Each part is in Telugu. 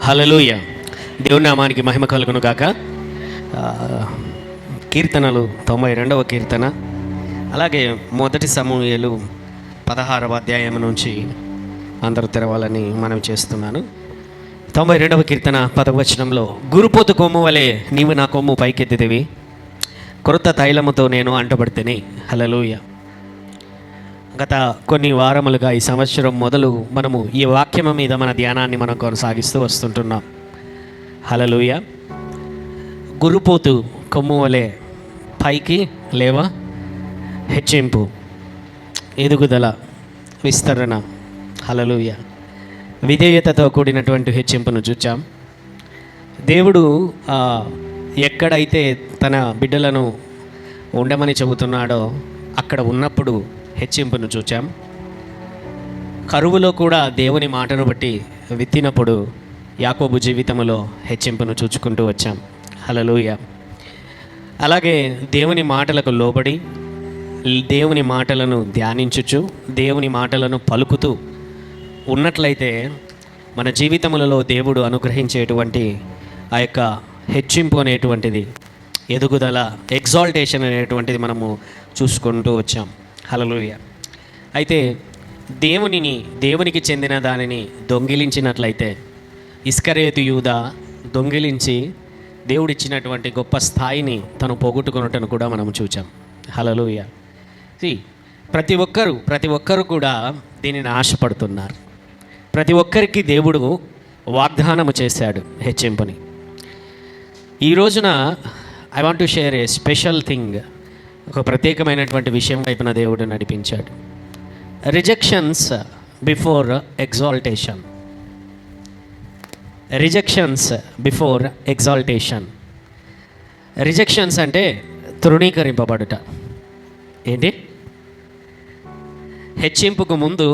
హల్లెలూయా. దేవుని నామానికి మహిమ కలుగును గాక. కీర్తనలు 92వ కీర్తన, అలాగే మొదటి సమూయేలు 16వ అధ్యాయం నుంచి అందరూ తెరవాలని మనం చేస్తున్నాను. 92వ కీర్తన 10వ వచనంలో, గురుపోతు కొమ్ము వలె నీవు నా కొమ్ము పైకెత్తితివి, క్రొత్త తైలముతో నేను అంటబడితేనే. హల్లెలూయా. గత కొన్ని వారములుగా ఈ సంవత్సరం మొదలు మనము ఈ వాక్యము మీద మన ధ్యానాన్ని మనం కొనసాగిస్తూ వస్తుంటున్నాం. హల్లెలూయా. గురుపోతు కొమ్ము వలె పైకి లేవా, హెచ్చింపు, ఎదుగుదల, విస్తరణ. హల్లెలూయా. విధేయతతో కూడినటువంటి హెచ్చింపును చూచాం. దేవుడు ఎక్కడైతే తన బిడ్డలను ఉండమని చెబుతున్నాడో అక్కడ ఉన్నప్పుడు హెచ్చింపును చూచాం. కరువులో కూడా దేవుని మాటను బట్టి విత్తినప్పుడు యాకోబు జీవితంలో హెచ్చింపును చూచుకుంటూ వచ్చాం. హల్లెలూయా. అలాగే దేవుని మాటలకు లోబడి, దేవుని మాటలను ధ్యానించుచు, దేవుని మాటలను పలుకుతూ ఉన్నట్లయితే మన జీవితములలో దేవుడు అనుగ్రహించేటువంటి ఆ యొక్క హెచ్చింపు అనేటువంటిది, ఎదుగుదల, ఎగ్జాల్టేషన్ అనేటువంటిది మనము చూసుకుంటూ వచ్చాం. హల్లెలూయా. అయితే దేవునికి చెందిన దానిని దొంగిలించినట్లయితే, ఇస్కరియోతు యూదా దొంగిలించి దేవుడిచ్చినటువంటి గొప్ప స్థాయిని తను పోగొట్టుకున్నట్టును కూడా మనం చూచాం. హల్లెలూయా. ప్రతి ఒక్కరు కూడా దీనిని ఆశపడుతున్నారు. ప్రతి ఒక్కరికి దేవుడు వాగ్దానము చేశాడు హెచ్చింపుని. ఈ రోజున I want to share A special thing. ఒక ప్రత్యేకమైనటువంటి విషయం వైపున దేవుడు నడిపించాడు. Rejections before exaltation. Rejections before exaltation. Rejections అంటే తృణీకరింపబడుట. ఏంటి? హెచ్చింపుకు ముందు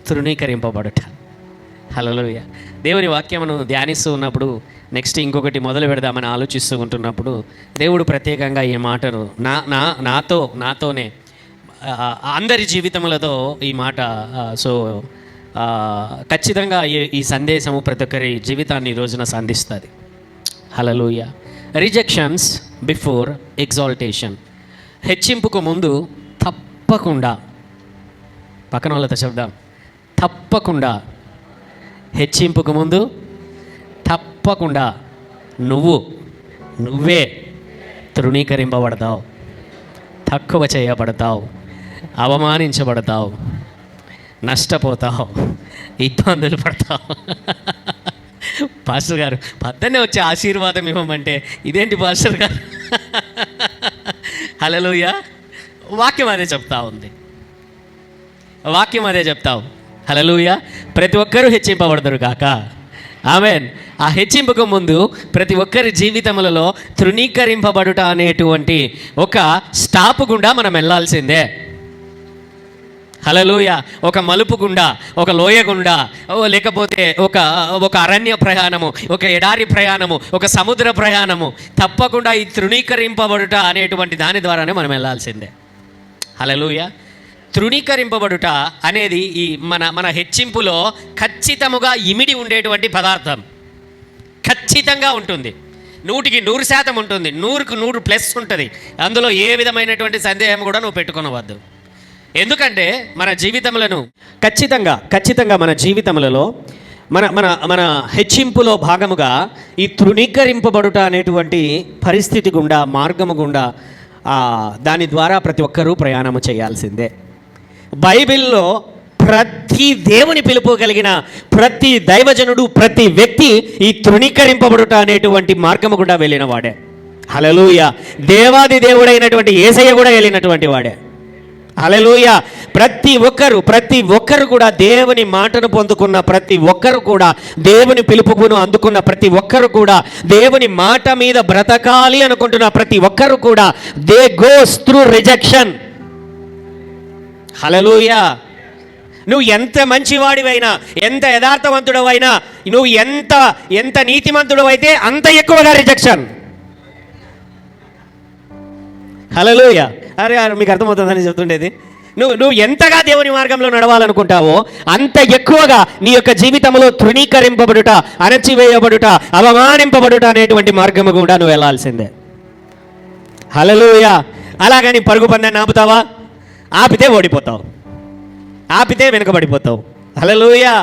తృణీకరింపబడుట. హల్లెలూయా. దేవుని వాక్యమును ధ్యానిస్తూ ఉన్నప్పుడు, నెక్స్ట్ ఇంకొకటి మొదలు పెడదామని ఆలోచిస్తూ ఉంటున్నప్పుడు, దేవుడు ప్రత్యేకంగా ఈ మాటను నాతోనే అందరి జీవితములతో ఈ మాట ఖచ్చితంగా ఈ సందేశము ప్రతి ఒక్కరి జీవితాన్ని ఈ రోజున సంధిస్తుంది. హల్లెలూయా. Rejections before exaltation. హెచ్చింపుకు ముందు తప్పకుండా, పక్కన వాళ్ళతో చెప్దాం, తప్పకుండా. హెచ్చింపుకు ముందు తప్పకుండా నువ్వే తృణీకరింపబడతావు, తక్కువ చేయబడతావు, అవమానించబడతావు, నష్టపోతావు, ఇబ్బందులు పడతావు. పాస్టర్ గారు పద్దనే వచ్చే ఆశీర్వాదం ఇవ్వమంటే ఇదేంటి పాస్టర్ గారు? హల్లెలూయా. వాక్యం అదే చెప్తా ఉంది. వాక్యం అదే చెప్తావు. హల్లెలూయా. ప్రతి ఒక్కరూ హెచ్చింపబడతారు కాక. ఆమేన్. ఆ హెచ్చింపుకు ముందు ప్రతి ఒక్కరి జీవితములలో తృణీకరింపబడుట అనేటువంటి ఒక స్టాప్ గుండా మనం వెళ్ళాల్సిందే. హల్లెలూయా. ఒక మలుపు గుండా, ఒక లోయ గుండా, లేకపోతే ఒక అరణ్య ప్రయాణము, ఒక ఎడారి ప్రయాణము, ఒక సముద్ర ప్రయాణము, తప్పకుండా ఈ తృణీకరింపబడుట అనేటువంటి దాని ద్వారానే మనం వెళ్ళాల్సిందే. హల్లెలూయా. తృణీకరింపబడుట అనేది ఈ మన హెచ్చింపులో ఖచ్చితముగా ఇమిడి ఉండేటువంటి పదార్థం. ఖచ్చితంగా ఉంటుంది. 100% ఉంటుంది. 100కు 100+ ఉంటుంది. అందులో ఏ విధమైనటువంటి సందేహం కూడా నువ్వు పెట్టుకొనవద్దు. ఎందుకంటే మన జీవితములను ఖచ్చితంగా మన జీవితములలో మన హెచ్చింపులో భాగముగా ఈ తృణీకరింపబడుట అనేటువంటి పరిస్థితి గుండా, మార్గము గుండా, దాని ద్వారా ప్రతి ఒక్కరూ ప్రయాణము చేయాల్సిందే. బైబిల్లో ప్రతి దేవుని పిలుపు కలిగిన ప్రతి దైవజనుడు, ప్రతి వ్యక్తి ఈ తృణీకరింపబడుట అనేటువంటి మార్గము గుండా వెళ్ళిన వాడే. హల్లెలూయా. దేవాది దేవుడైనటువంటి యేసయ్య కూడా వెళ్ళినటువంటి వాడే. హల్లెలూయా. ప్రతి ఒక్కరు కూడా దేవుని మాటను పొందుకున్న ప్రతి ఒక్కరు కూడా, దేవుని పిలుపును అందుకున్న ప్రతి ఒక్కరు కూడా, దేవుని మాట మీద బ్రతకాలి అనుకుంటున్న ప్రతి ఒక్కరు కూడా, దే గోస్ త్రూ రిజెక్షన్. హల్లెలూయా. నువ్వు ఎంత మంచివాడివైనా, ఎంత యథార్థవంతుడవైనా, నువ్వు ఎంత నీతిమంతుడవైతే అంత ఎక్కువగా రిజెక్షన్. హల్లెలూయా. అరే మీకు అర్థమవుతుందని చెప్తుండేది. నువ్వు ఎంతగా దేవుని మార్గంలో నడవాలనుకుంటావో అంత ఎక్కువగా నీ యొక్క జీవితంలో తృణీకరింపబడుట, అణచివేయబడుట, అవమానింపబడుట అనేటువంటి మార్గము కూడా నువ్వు వెళ్ళాల్సిందే. హల్లెలూయా. అలాగని పరుగు పందాన్ని ఆపుతావా? ఆపితే ఓడిపోతావు, ఆపితే వెనుకబడిపోతావు. హల్లెలూయా.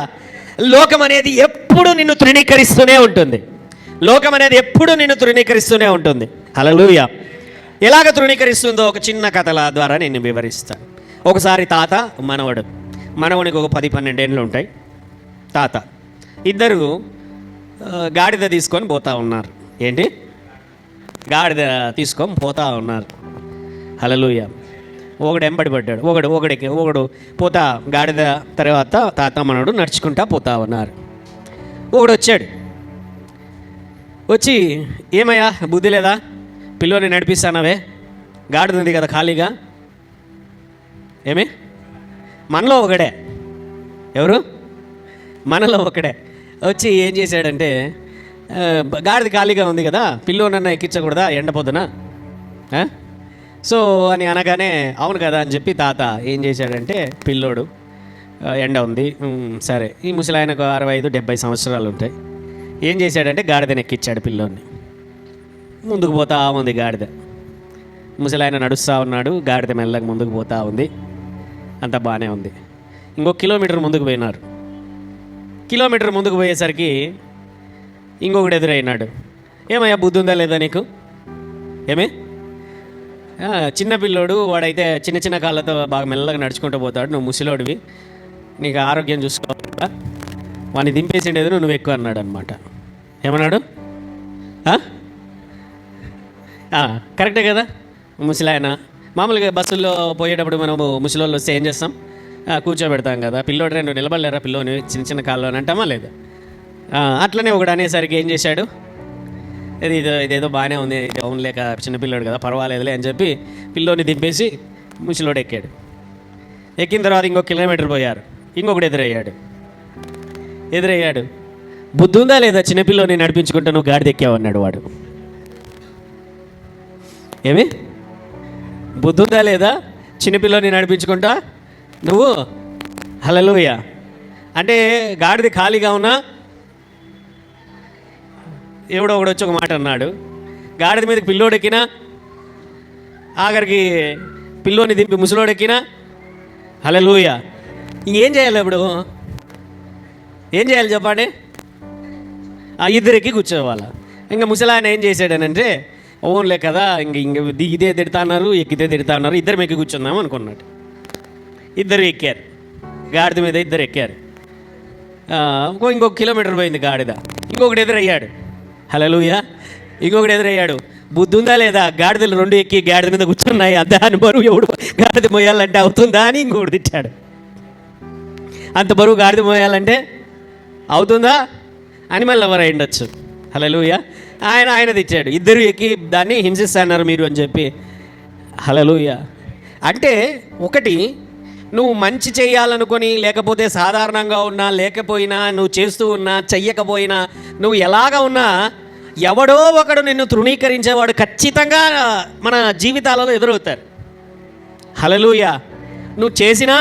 లోకం అనేది ఎప్పుడు నిన్ను తృణీకరిస్తూనే ఉంటుంది. లోకం అనేది ఎప్పుడు నిన్ను తృణీకరిస్తూనే ఉంటుంది. హల్లెలూయా. ఎలాగ తృణీకరిస్తుందో ఒక చిన్న కథల ద్వారా నేను వివరిస్తాను. ఒకసారి తాత మనవడికి ఒక 10-12 ఏళ్ళు ఉంటాయి. తాత ఇద్దరు గాడిద తీసుకొని పోతా ఉన్నారు. ఏంటి? గాడిద తీసుకొని పోతా ఉన్నారు. హల్లెలూయా. ఒకడు ఎంబడి పడ్డాడు. ఒకడు పోతా గాడిద తర్వాత తాత మనవడు నడుచుకుంటా పోతా ఉన్నారు. ఒకడు వచ్చాడు. వచ్చి, ఏమయ్యా బుద్ధి లేదా, పిల్లోని నడిపిస్తానవే, గాడిద ఉంది కదా ఖాళీగా. ఏమి? మనలో ఒకడే. ఎవరు? మనలో ఒకడే వచ్చి ఏం చేశాడంటే, గాడిద ఖాళీగా ఉంది కదా, పిల్లోనన్నా ఎక్కించకూడదా ఎండపోతున్నా సో అని అనగానే, అవును కదా అని చెప్పి తాత ఏం చేశాడంటే, పిల్లోడు ఎండ ఉంది సరే, ఈ ముసలాయనకు 65-70 సంవత్సరాలు ఉంటాయి. ఏం చేశాడంటే గాడిదని ఎక్కించాడు పిల్లోని. ముందుకు పోతా ఉంది గాడిద. ముసలాయన నడుస్తూ ఉన్నాడు, గాడిద మెల్లగా ముందుకు పోతూ ఉంది. అంత బాగానే ఉంది. ఇంకొక కిలోమీటర్ ముందుకు పోయినారు. కిలోమీటర్ ముందుకు పోయేసరికి ఇంకొకటి ఎదురైనాడు. ఏమయ్యా బుద్ధి ఉందా లేదా నీకు? ఏమే? చిన్న పిల్లోడు వాడైతే చిన్న కాళ్ళతో బాగా మెల్లగా నడుచుకుంటూ పోతాడు, నువ్వు ముసలోడివి, నీకు ఆరోగ్యం చూసుకోవాలా, వాడిని దింపేసిండేది నువ్వు ఎక్కువ అన్నాడు అనమాట. ఏమన్నాడు? కరెక్టే కదా. ముసలాయన మామూలుగా బస్సుల్లో పోయేటప్పుడు మనము ముసలోళ్ళు వస్తే ఏం చేస్తాం? కూర్చోబెడతాం కదా. పిల్లోడు రెండు నిలబడలేరా పిల్లోని చిన్న కాళ్ళు అని అంటామా లేదా? అట్లనే ఒకడు అనేసరికి ఏం చేశాడు, ఇదేదో బాగానే ఉంది, అవును లేక చిన్నపిల్లోడు కదా పర్వాలేదులే అని చెప్పి పిల్లోని దింపేసి ముసలోడు ఎక్కాడు. ఎక్కిన తర్వాత ఇంకొక కిలోమీటర్ పోయారు. ఇంకొకడు ఎదురయ్యాడు. బుద్ధి ఉందా లేదా, చిన్నపిల్లోని నడిపించుకుంటా నువ్వు గాడిద ఎక్కావు అన్నాడు వాడు. ఏమి? బుద్ధి ఉందా లేదా, చిన్నపిల్లోని నడిపించుకుంటా నువ్వు? హల్లెలూయా. అంటే గాడిద ఖాళీగా ఉన్నా ఎవడో ఒకడు వచ్చి ఒక మాట అన్నాడు. గాడిద మీదకి పిల్లోడెక్కినా, ఆఖరికి పిల్లోని దింపి ముసలోడెక్కినా. హల్లెలూయా. ఇంకేం చేయాలి ఇప్పుడు? ఏం చేయాలి చెప్పండి? ఇద్దరికి కూర్చోవాల. ఇంకా ముసలాయన ఏం చేశాడనంటే, ఓన్లే కదా ఇంక దిగితే తిడతా అన్నారు, ఎక్కితే తిడతా అన్నారు, ఇద్దరు ఎక్కి కూర్చుందాం అనుకున్నాడు. ఇద్దరు ఎక్కారు గాడిద మీద, ఇద్దరు ఎక్కారు. ఇంకొక కిలోమీటర్ పోయింది గాడిద. ఇంకొకటి ఎదురయ్యాడు. హల్లెలూయా. ఇంకొకటి ఎదురయ్యాడు. బుద్ధి ఉందా లేదా, గాడిదలు రెండు ఎక్కి గాడిద మీద కూర్చున్నాయి, దాని బరువు ఎవడు గాడిద మోయాలంటే అవుతుందా అని ఇంకొకటి తిట్టాడు. అంత బరువు గాడిద మోయాలంటే అవుతుందా అని మళ్ళీ ఎవరు అయ్యుండొచ్చు. హల్లెలూయా. ఆయన తెచ్చాడు. ఇద్దరు ఎక్కి దాన్ని హింసిస్తున్నారు మీరు అని చెప్పి. హల్లెలూయా. అంటే ఒకటి, నువ్వు మంచి చేయాలనుకొని, లేకపోతే సాధారణంగా ఉన్నా, లేకపోయినా, నువ్వు చేస్తూ ఉన్నా, చెయ్యకపోయినా, నువ్వు ఎలాగ ఉన్నా, ఎవడో ఒకడు నిన్ను తృణీకరించేవాడు ఖచ్చితంగా మన జీవితాలలో ఎదురవుతారు. హల్లెలూయా. నువ్వు చేసినా,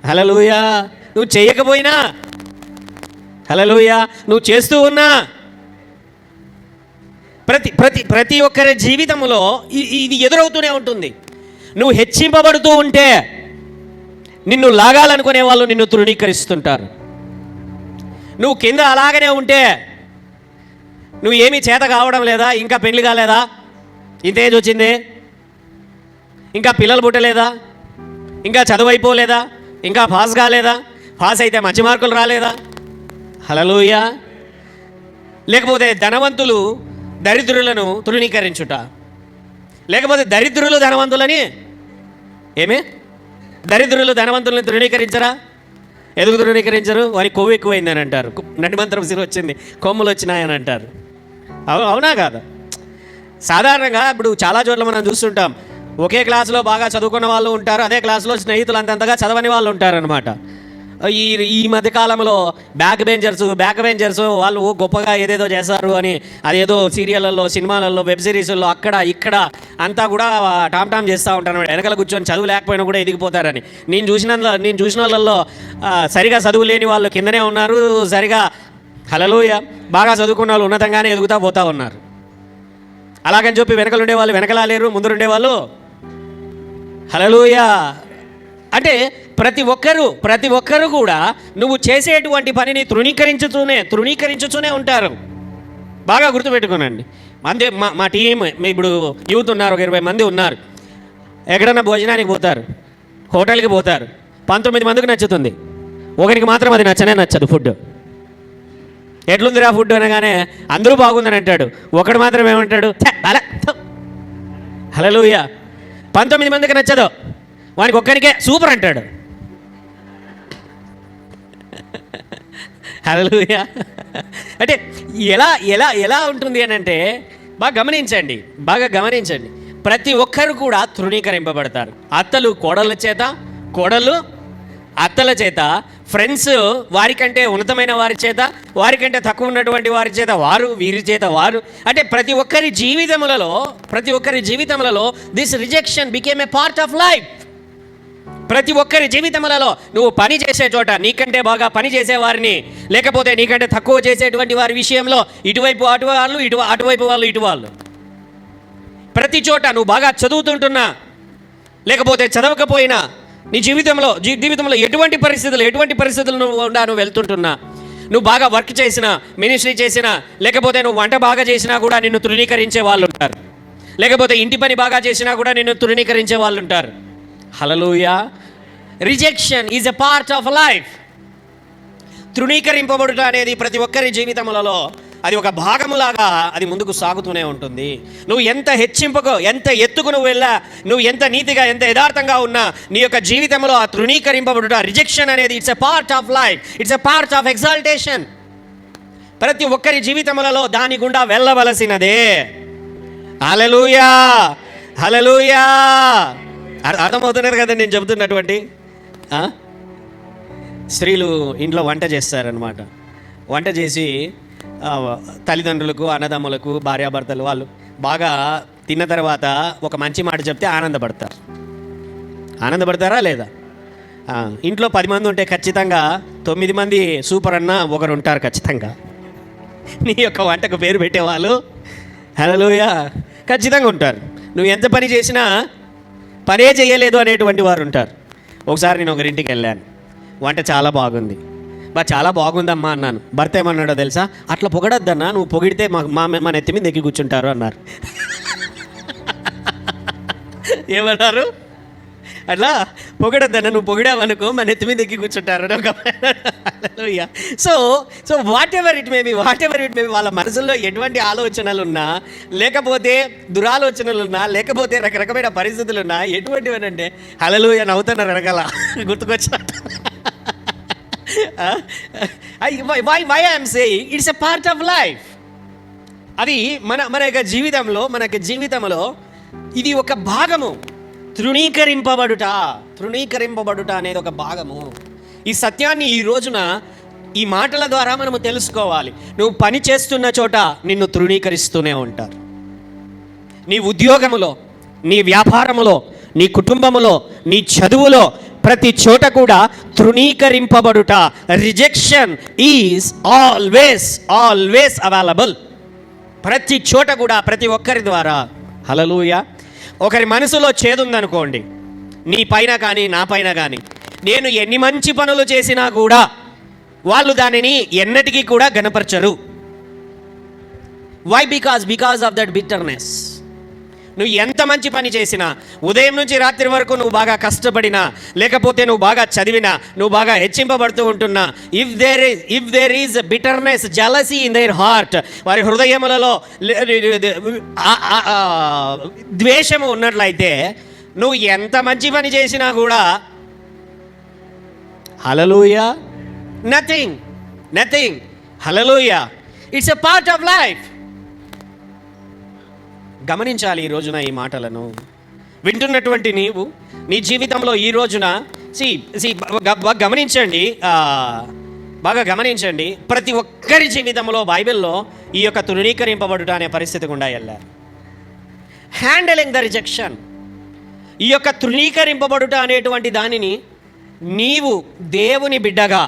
హల్లెలూయా, నువ్వు చేయకపోయినా, హల్లెలూయా, నువ్వు చేస్తూ ఉన్నా, ప్రతి ఒక్కరి జీవితంలో ఇది ఎదురవుతూనే ఉంటుంది. నువ్వు హెచ్చింపబడుతూ ఉంటే నిన్ను లాగాలనుకునే వాళ్ళు నిన్ను తృణీకరిస్తుంటారు. నువ్వు కింద అలాగనే ఉంటే, నువ్వు ఏమీ చేత కావడం లేదా, ఇంకా పెళ్లి కాలేదా, ఇంత ఏజ్ వచ్చింది, ఇంకా పిల్లలు పుట్టలేదా, ఇంకా చదువు అయిపోలేదా, ఇంకా పాస్ కాలేదా, పాస్ అయితే మంచి మార్కులు రాలేదా? హల్లెలూయా. లేకపోతే ధనవంతులు దరిద్రులను తృణీకరించుట, లేకపోతే దరిద్రులు ధనవంతులని దరిద్రులు ధనవంతులను తృణీకరించరా? ఎందుకు తృణీకరించరు? వారికి కొవ్వు ఎక్కువైందని అంటారు, నడిమంత్రం సిరి వచ్చింది, కొమ్ములు వచ్చినాయని అంటారు. అవునా కాదా? సాధారణంగా ఇప్పుడు చాలా చోట్ల మనం చూస్తుంటాం, ఒకే క్లాసులో బాగా చదువుకున్న వాళ్ళు ఉంటారు, అదే క్లాసులో స్నేహితులు అంతంతగా చదవని వాళ్ళు ఉంటారనమాట. ఈ ఈ మధ్యకాలంలో బ్యాక్ బెంచర్స్ వాళ్ళు గొప్పగా ఏదేదో చేస్తారు అని అదేదో సీరియళ్ళల్లో, సినిమాలలో, వెబ్ సిరీస్లో అక్కడ ఇక్కడ అంతా కూడా టామ్ చేస్తూ ఉంటాను. వెనకాల కూర్చొని చదువు లేకపోయినా కూడా ఎదిగిపోతారని నేను చూసిన వాళ్ళల్లో సరిగా చదువు లేని వాళ్ళు కిందనే ఉన్నారు, సరిగా హల్లెలూయా బాగా చదువుకున్న వాళ్ళు ఉన్నతంగానే ఎదుగుతూ పోతూ ఉన్నారు. అలాగని చెప్పి వెనకలు ఉండేవాళ్ళు వెనకలా లేరు, ముందరుండేవాళ్ళు హల్లెలూయా. అంటే ప్రతి ఒక్కరు కూడా నువ్వు చేసేటువంటి పనిని తృణీకరించుతూనే ఉంటారు. బాగా గుర్తుపెట్టుకోనండి. అంతే మా టీం ఇప్పుడు యూత్ ఉన్నారు, ఒక 20 మంది ఉన్నారు. ఎక్కడన్నా భోజనానికి పోతారు, హోటల్కి పోతారు, 19 మందికి నచ్చుతుంది, ఒకరికి మాత్రం అది నచ్చదు ఫుడ్. ఎట్లుందిరా ఫుడ్ అనగానే అందరూ బాగుందని అంటాడు, ఒకడు మాత్రం ఏమంటాడు హల్లెలూయా. 19 మందికి నచ్చదు, వానికి ఒక్కరికే సూపర్ అంటాడు. హల్లెలూయా. అంటే ఎలా ఉంటుంది అని అంటే బాగా గమనించండి. ప్రతి ఒక్కరు కూడా తృణీకరింపబడతారు. అత్తలు కోడళ్ళ చేత, కోడళ్ళు అత్తల చేత, ఫ్రెండ్స్ వారికంటే ఉన్నతమైన వారి చేత, వారికంటే తక్కువ ఉన్నటువంటి వారి చేత వారు, వీరి చేత వారు. అంటే ప్రతి ఒక్కరి జీవితములలో this rejection became a part of life. ప్రతి ఒక్కరి జీవితములలో నువ్వు పని చేసే చోట నీకంటే బాగా పని చేసేవారిని, లేకపోతే నీకంటే తక్కువ చేసేటువంటి వారి విషయంలో ఇటువైపు అటువైపు వాళ్ళు ఇటు వాళ్ళు, ప్రతి చోట నువ్వు బాగా చదువుతుంటున్నా లేకపోతే చదవకపోయినా నీ జీవితంలో ఎటువంటి పరిస్థితులు నువ్వు వెళ్తుంటున్నా, నువ్వు బాగా వర్క్ చేసినా, మినిస్ట్రీ చేసినా, లేకపోతే నువ్వు వంట బాగా చేసినా కూడా నిన్ను తృణీకరించే వాళ్ళు ఉంటారు, లేకపోతే ఇంటి పని బాగా చేసినా కూడా నిన్ను తృణీకరించే వాళ్ళు ఉంటారు. Hallelujah. Rejection is a part of life. తృణీకరింపబడుట అనేది ప్రతి ఒక్కరి జీవితములలో అది ఒక భాగములాగా అది ముందుకు సాగుతూనే ఉంటుంది. నువ్వు ఎంత ఎంత ఎత్తుకు నువ్వు వెళ్ళా, నువ్వు ఎంత నీతిగా ఎంత యథార్థంగా ఉన్నా, నీ యొక్క జీవితంలో ఆ తృణీకరింపబడుట, రిజెక్షన్ అనేది it's a part of life, it's a part of exaltation. ప్రతి ఒక్కరి జీవితములలో దాని గుండా వెళ్ళవలసినదే. హల్లెలూయా, హల్లెలూయా. అర్థమవుతున్నారు కదా నేను చెబుతున్నటువంటి? స్త్రీలు ఇంట్లో వంట చేస్తారనమాట. వంట చేసి తల్లిదండ్రులకు, అన్నదమ్ములకు, భార్యాభర్తలు వాళ్ళు బాగా తిన్న తర్వాత ఒక మంచి మాట చెప్తే ఆనందపడతారా లేదా? ఇంట్లో 10 మంది ఉంటే ఖచ్చితంగా 9 మంది సూపర్ అన్న ఒకరు ఉంటారు ఖచ్చితంగా. నీ యొక్క వంటకు పేరు పెట్టేవాళ్ళు హల్లెలూయా ఖచ్చితంగా ఉంటారు. నువ్వు ఎంత పని చేసినా పనే చేయలేదు అనేటువంటి వారు ఉంటారు. ఒకసారి నేను ఒకరింటికి వెళ్ళాను, వంట చాలా బాగుంది, చాలా బాగుందమ్మా అన్నాను. భర్త ఏమన్నాడో తెలుసా? అట్లా పొగడొద్దన్నా, నువ్వు పొగిడితే మా నెత్తి మీద ఎక్కి కూర్చుంటారు అన్నారు. ఏమన్నారు? అట్లా పొగడొద్దన్నా, నువ్వు పొగిడావనుకో మా నెత్తి మీద ఎక్కి కూర్చుంటారు. So what ever it may be వాళ్ళ మనసుల్లో ఎటువంటి ఆలోచనలున్నా, లేకపోతే దురాలోచనలున్నా, లేకపోతే రకరకమైన పరిస్థితులున్నా, ఎటువంటివనంటే హల్లెలూయా నవ్వుతున్నారు వెనకాల గుర్తుకొచ్చినట్టు. why I am saying it's a part of life. అది మన యొక్క జీవితంలో ఇది ఒక భాగము. తృణీకరింపబడుట అనేది ఒక భాగము. ఈ సత్యాన్ని ఈ రోజున ఈ మాటల ద్వారా మనము తెలుసుకోవాలి. నువ్వు పని చేస్తున్న చోట నిన్ను తృణీకరిస్తూనే ఉంటారు. నీ ఉద్యోగములో, నీ వ్యాపారములో, నీ కుటుంబములో, నీ చదువులో, ప్రతి చోట కూడా తృణీకరింపబడుట, రిజెక్షన్ ఈజ్ ఆల్వేస్ అవైలబుల్. ప్రతి చోట కూడా ప్రతి ఒక్కరి ద్వారా. హల్లెలూయా. ఒకరి మనసులో చేదుందనుకోండి, నీ పైన కానీ నా పైన కానీ, నేను ఎన్ని మంచి పనులు చేసినా కూడా వాళ్ళు దానిని ఎన్నటికీ కూడా గణపరచరు. Why? Because of that bitterness. నువ్వు ఎంత మంచి పని చేసినా, ఉదయం నుంచి రాత్రి వరకు నువ్వు బాగా కష్టపడినా, లేకపోతే నువ్వు బాగా చదివినా, నువ్వు బాగా హెచ్చింపబడుతూ ఉంటున్నా, if there is bitterness, jealousy in their heart, వారి హృదయములలో ద్వేషము ఉన్నట్లయితే నువ్వు ఎంత మంచి పని చేసినా కూడా hallelujah nothing. Hallelujah. It's a part of life. గమనించాలి ఈ రోజున ఈ మాటలను. వింటున్నటువంటి నీవు నీ జీవితంలో ఈ రోజున గమనించండి, బాగా గమనించండి. ప్రతి ఒక్కరి జీవితంలో బైబిల్లో ఈ యొక్క తృణీకరింపబడుట అనే పరిస్థితి గుండా వెళ్ళారు. హ్యాండిలింగ్ ద రిజెక్షన్, ఈ యొక్క తృణీకరింపబడుట అనేటువంటి దానిని నీవు దేవుని బిడ్డగా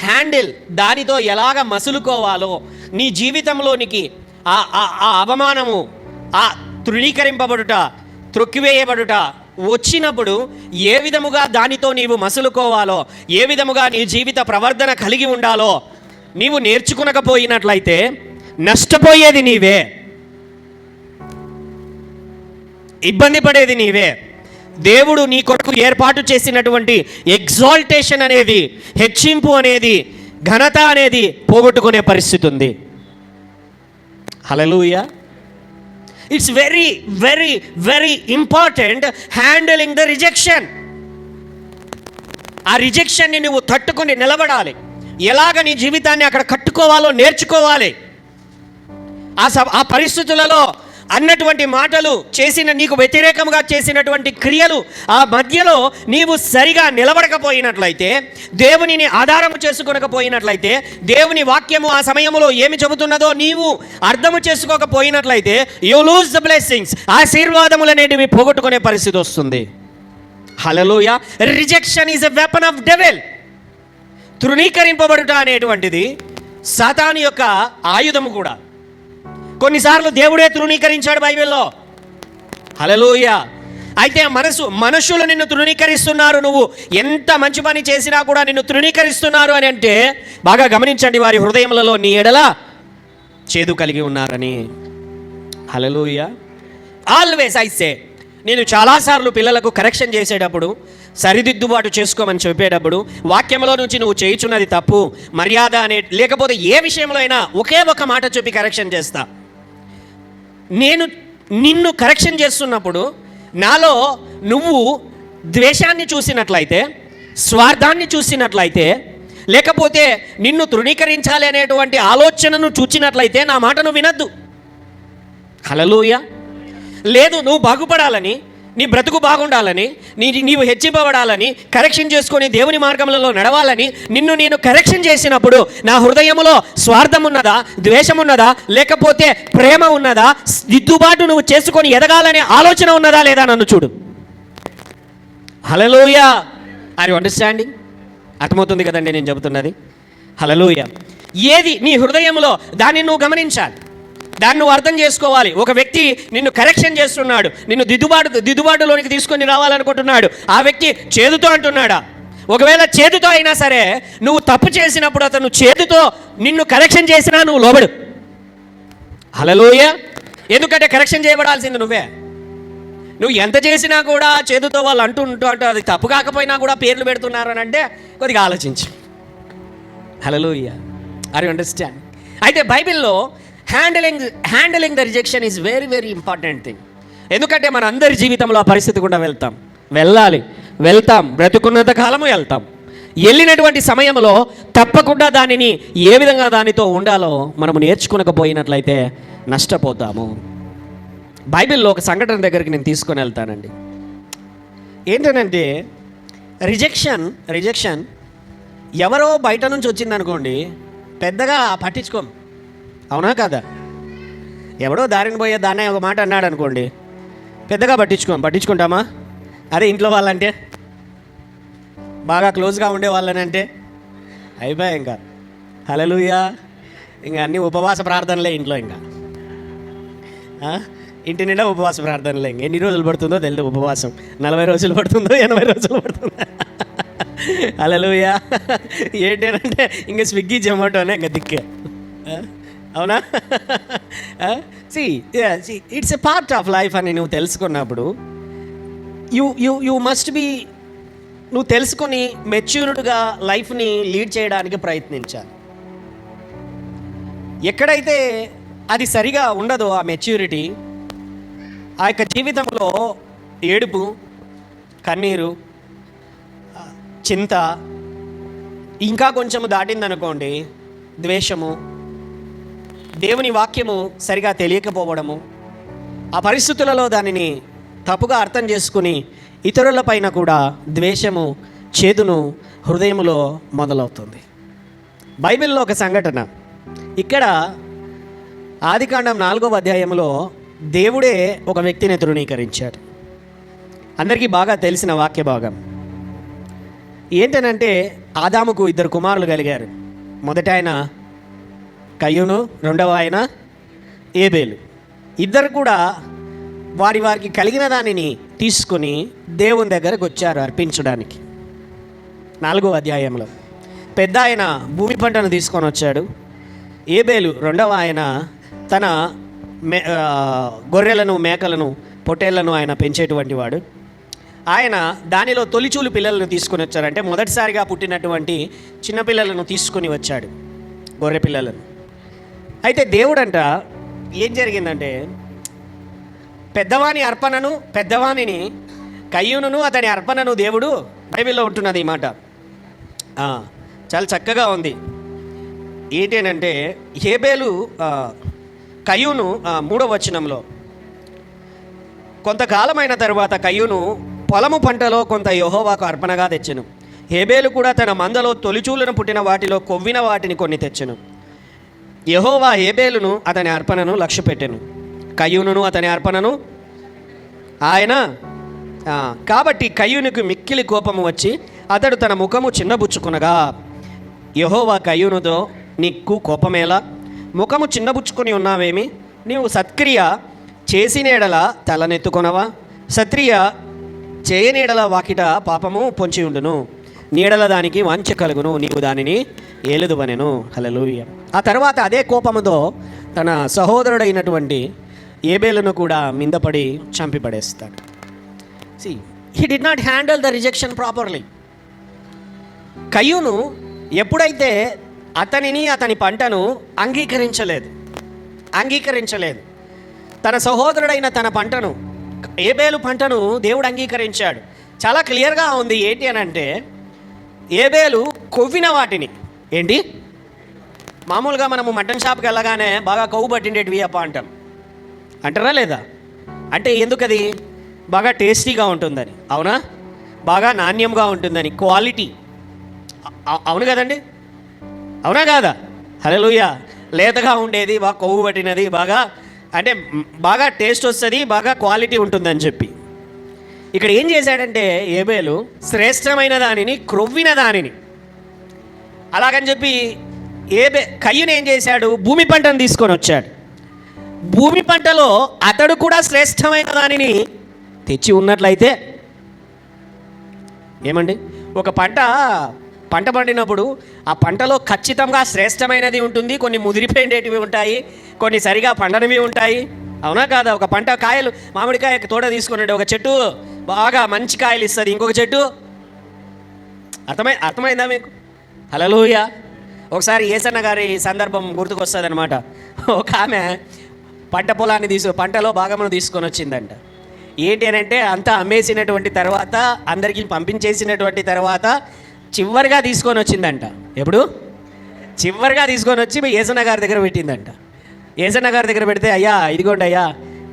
హ్యాండిల్, దానితో ఎలాగ మసులుకోవాలో, నీ జీవితంలోనికి ఆ అవమానము, ఆ తృణీకరింపబడుట, త్రొక్కివేయబడుట వచ్చినప్పుడు ఏ విధముగా దానితో నీవు మసులుకోవాలో, ఏ విధముగా నీ జీవిత ప్రవర్తన కలిగి ఉండాలో నీవు నేర్చుకునకపోయినట్లయితే నష్టపోయేది నీవే, ఇబ్బంది పడేది నీవే. దేవుడు నీ కొరకు ఏర్పాటు చేసినటువంటి ఎగ్జాల్టేషన్ అనేది, హెచ్చింపు అనేది, ఘనత అనేది పోగొట్టుకునే పరిస్థితి ఉంది. Hallelujah. It's very very very important handling the rejection. ఆ రిజెక్షన్ని నువ్వు తట్టుకొని నిలబడాలి. ఎలాగ నీ జీవితాన్ని అక్కడ కట్టుకోవాలో నేర్చుకోవాలి. ఆ పరిస్థితులలో అన్నటువంటి మాటలు, నీకు వ్యతిరేకంగా చేసినటువంటి క్రియలు, ఆ మధ్యలో నీవు సరిగా నిలబడకపోయినట్లయితే, దేవునిని ఆధారము చేసుకోకపోయినట్లయితే, దేవుని వాక్యము ఆ సమయంలో ఏమి చెబుతున్నదో నీవు అర్థము చేసుకోకపోయినట్లయితే, యు లూజ్ ద బ్లెస్సింగ్స్, ఆశీర్వాదములు అనేటివి పోగొట్టుకునే పరిస్థితి వస్తుంది. Hallelujah. Rejection is a weapon of devil. తృణీకరింపబడుట అనేటువంటిది సాతాను యొక్క ఆయుధము కూడా. కొన్నిసార్లు దేవుడే తృణీకరించాడు బైబిల్లో. హల్లెలూయా. అయితే మనుషులు నిన్ను తృణీకరిస్తున్నారు, నువ్వు ఎంత మంచి పని చేసినా కూడా నిన్ను తృణీకరిస్తున్నారు అని అంటే బాగా గమనించండి, వారి హృదయములలో నీ ఎడల చేదు కలిగి ఉన్నారని. హల్లెలూయా. ఆల్వేస్ ఐ సే, నేను చాలాసార్లు పిల్లలకు కరెక్షన్ చేసేటప్పుడు, సరిదిద్దుబాటు చేసుకోమని చెప్పేటప్పుడు, వాక్యంలో నుంచి నువ్వు చేయుచున్నది తప్పు, మర్యాద అనే, లేకపోతే ఏ విషయంలో అయినా ఒకే ఒక మాట చెప్పి కరెక్షన్ చేస్తా. నేను నిన్ను కరెక్షన్ చేస్తున్నప్పుడు నాలో నువ్వు ద్వేషాన్ని చూసినట్లయితే, స్వార్థాన్ని చూసినట్లయితే, లేకపోతే నిన్ను తృణీకరించాలి అనేటువంటి ఆలోచనను చూచినట్లయితే నా మాటను వినద్దు. హల్లెలూయా. లేదు, నువ్వు బాగుపడాలని, నీ బ్రతుకు బాగుండాలని, నీవు హెచ్చింపబడాలని, కరెక్షన్ చేసుకొని దేవుని మార్గములలో నడవాలని నేను కరెక్షన్ చేసినప్పుడు నా హృదయములో స్వార్థం ఉన్నదా, ద్వేషం ఉన్నదా, లేకపోతే ప్రేమ ఉన్నదా, దిద్దుబాటు నువ్వు చేసుకొని ఎదగాలనే ఆలోచన ఉన్నదా లేదా నన్ను చూడు. హల్లెలూయా. Are you understanding? అర్థమవుతుంది కదండి నేను చెబుతున్నది? హల్లెలూయా. ఏది నీ హృదయంలో, దాన్ని నువ్వు గమనించాలి, దాన్ని నువ్వు అర్థం చేసుకోవాలి. ఒక వ్యక్తి నిన్ను కరెక్షన్ చేస్తున్నాడు, నిన్ను దిద్దుబాటులోనికి తీసుకొని రావాలనుకుంటున్నాడు. ఆ వ్యక్తి చేదుతో అంటున్నాడా? ఒకవేళ చేదుతో అయినా సరే, నువ్వు తప్పు చేసినప్పుడు అతను చేదుతో నిన్ను కరెక్షన్ చేసినా నువ్వు లోబడు. హల్లెలూయా. ఎందుకంటే కరెక్షన్ చేయబడాల్సింది నువ్వే. నువ్వు ఎంత చేసినా కూడా చేదుతో వాళ్ళు అంటూ అది తప్పు కాకపోయినా కూడా పేర్లు పెడుతున్నారు అని అంటే కొద్దిగా ఆలోచించు. హల్లెలూయా. Are you understand? అయితే బైబిల్లో handling the rejection is very very important thing. ఎందుకంటే మన అందరి జీవితంలో ఆ పరిస్థితి కూడా వెళ్తాం, బ్రతుకున్నంత కాలము వెళ్తాం. వెళ్ళినటువంటి సమయంలో తప్పకుండా దానిని ఏ విధంగా దానితో ఉండాలో మనము నేర్చుకునకపోయినట్లయితే నష్టపోతాము. బైబిల్లో ఒక సంఘటన దగ్గరికి నేను తీసుకొని వెళ్తానండి. ఏంటంటే రిజెక్షన్ ఎవరో బయట నుంచి వచ్చిందనుకోండి, పెద్దగా పట్టించుకోం. అవునా కదా? ఎవడో దారిని పోయే దాన్నే ఒక మాట అన్నాడు అనుకోండి, పెద్దగా పట్టించుకుంటామా? అరే ఇంట్లో వాళ్ళంటే, బాగా క్లోజ్గా ఉండే వాళ్ళనంటే అయిపోయా ఇంకా. హల్లెలూయా. ఇంకా అన్ని ఉపవాస ప్రార్థనలే ఇంట్లో. ఇంకా ఇంటి నిండా ఉపవాస ప్రార్థనలే. ఇంక ఎన్ని రోజులు పడుతుందో తెలియదు ఉపవాసం. 40 రోజులు పడుతుందో 80 రోజులు పడుతుందో. హల్లెలూయా. ఏంటంటే ఇంకా స్విగ్గీ జొమాటోనే ఇంకా దిక్కే. అవునా? It's a part of life అని నువ్వు తెలుసుకున్నప్పుడు యూ మస్ట్ బీ, నువ్వు తెలుసుకొని మెచ్యూర్డ్గా లైఫ్ని లీడ్ చేయడానికి ప్రయత్నించాలి. ఎక్కడైతే అది సరిగా ఉండదో ఆ మెచ్యూరిటీ, ఆ యొక్క జీవితంలో ఏడుపు, కన్నీరు, చింత, ఇంకా కొంచెము దాటిందనుకోండి ద్వేషము, దేవుని వాక్యము సరిగా తెలియకపోవడము, ఆ పరిస్థితులలో దానిని తప్పుగా అర్థం చేసుకుని ఇతరులపైన కూడా ద్వేషము, చేదును హృదయములో మొదలవుతుంది. బైబిల్లో ఒక సంఘటన, ఇక్కడ ఆదికాండం 4వ అధ్యాయంలో దేవుడే ఒక వ్యక్తిని తృణీకరించాడు. అందరికీ బాగా తెలిసిన వాక్య భాగం ఏంటనంటే, ఆదాముకు 2 కుమారులు కలిగారు. మొదట ఆయన కయ్యూను, రెండవ ఆయన ఏబేలు. ఇద్దరు కూడా వారికి కలిగిన దానిని తీసుకుని దేవుని దగ్గరకు వచ్చారు అర్పించడానికి. 4వ అధ్యాయంలో పెద్ద ఆయన భూమి పంటను తీసుకొని వచ్చాడు. ఏబేలు రెండవ ఆయన తన గొర్రెలను, మేకలను, పొట్టేళ్లను ఆయన పెంచేటువంటి వాడు. ఆయన దానిలో తొలిచూలు పిల్లలను తీసుకొని వచ్చారంటే మొదటిసారిగా పుట్టినటువంటి చిన్నపిల్లలను తీసుకొని వచ్చాడు, గొర్రె పిల్లలను. అయితే దేవుడంట ఏం జరిగిందంటే, పెద్దవానిని కయ్యూనును అతని అర్పణను దేవుడు, బైబిల్లో ఉంటున్నది ఈ మాట, చాలా చక్కగా ఉంది. ఏంటంటే హేబేలు కయ్యూను 3వ వచనంలో, కొంతకాలమైన తరువాత కయ్యూను పొలము పంటలో కొంత యెహోవాకు అర్పణగా తెచ్చెను. హేబేలు కూడా తన మందలో తొలిచూలను పుట్టిన వాటిలో కొవ్విన వాటిని కొన్ని తెచ్చెను. యెహోవా హేబేలును అతని అర్పణను లక్ష్యపెట్టెను, కయ్యూనును అతని అర్పణను ఆయన. కాబట్టి కయ్యూనుకు మిక్కిలి కోపము వచ్చి అతడు తన ముఖము చిన్నబుచ్చుకునగా, యెహోవా కయ్యూనుతో, నీకు కోపమేలా? ముఖము చిన్నబుచ్చుకొని ఉన్నావేమి? నీవు సత్క్రియ చేసినేడల తలనెత్తుకొనవా? సత్క్రియ చేయనీడల వాకిట పాపము పొంచి ఉండును, నీడల దానికి వాంఛ కలుగును, నీవు దానిని ఏలుదువనెను. హల్లెలూయా. ఆ తర్వాత అదే కోపముతో తన సహోదరుడైనటువంటి ఏబేలును కూడా మిందపడి చంపిపడేస్తాడు. He did not handle the rejection properly. కయ్యూను ఎప్పుడైతే అతని పంటను అంగీకరించలేదు, తన సహోదరుడైన తన పంటను, ఏబేలు పంటను దేవుడు అంగీకరించాడు. చాలా క్లియర్గా ఉంది. ఏంటి అని అంటే, ఏబేలు కొవ్విన వాటిని, ఏంటి మామూలుగా మనము మటన్ షాప్కి వెళ్ళగానే బాగా కొవ్వు పట్టిండేటివి అప్ప అంటారా లేదా? అంటే ఎందుకది? బాగా టేస్టీగా ఉంటుందని, అవునా? బాగా నాణ్యంగా ఉంటుందని, క్వాలిటీ, అవును కదండి, అవునా కాదా? హల్లెలూయా. లేతగా ఉండేది, బాగా కొవ్వు పట్టినది, బాగా టేస్ట్ వస్తుంది, బాగా క్వాలిటీ ఉంటుందని చెప్పి ఇక్కడ ఏం చేశాడంటే ఏబేలు శ్రేష్టమైన దానిని, క్రొవ్విన దానిని, అలాగని చెప్పి కయ్యూను ఏం చేశాడు? భూమి పంటను తీసుకొని వచ్చాడు. భూమి పంటలో అతడు కూడా శ్రేష్టమైన దానిని తెచ్చి ఉన్నట్లయితే ఏమండి, ఒక పంట పండినప్పుడు ఆ పంటలో ఖచ్చితంగా శ్రేష్టమైనది ఉంటుంది, కొన్ని ముదిరిపోయేటివి ఉంటాయి, కొన్ని సరిగా పండనివి ఉంటాయి, అవునా కాదా? ఒక పంట కాయలు, మామిడికాయ తోట తీసుకున్నాడు, ఒక చెట్టు బాగా మంచి కాయలు ఇస్తుంది, ఇంకొక చెట్టు అర్థమైందా మీకు? హల్లెలూయా. ఒకసారి యేసన్న గారి సందర్భం గుర్తుకొస్తుంది అనమాట. ఒక ఆమె పంటలో భాగమును తీసుకొని వచ్చిందంట. ఏంటి అని అంటే, అంతా అమ్మేసినటువంటి తర్వాత, అందరికీ పంపించేసినటువంటి తర్వాత చివరిగా తీసుకొని వచ్చిందంట. ఎప్పుడు? చివరిగా తీసుకొని వచ్చి యేసన్న గారి దగ్గర పెట్టిందంట. యేసన్న గారి దగ్గర పెడితే, అయ్యా ఇదిగోండి అయ్యా,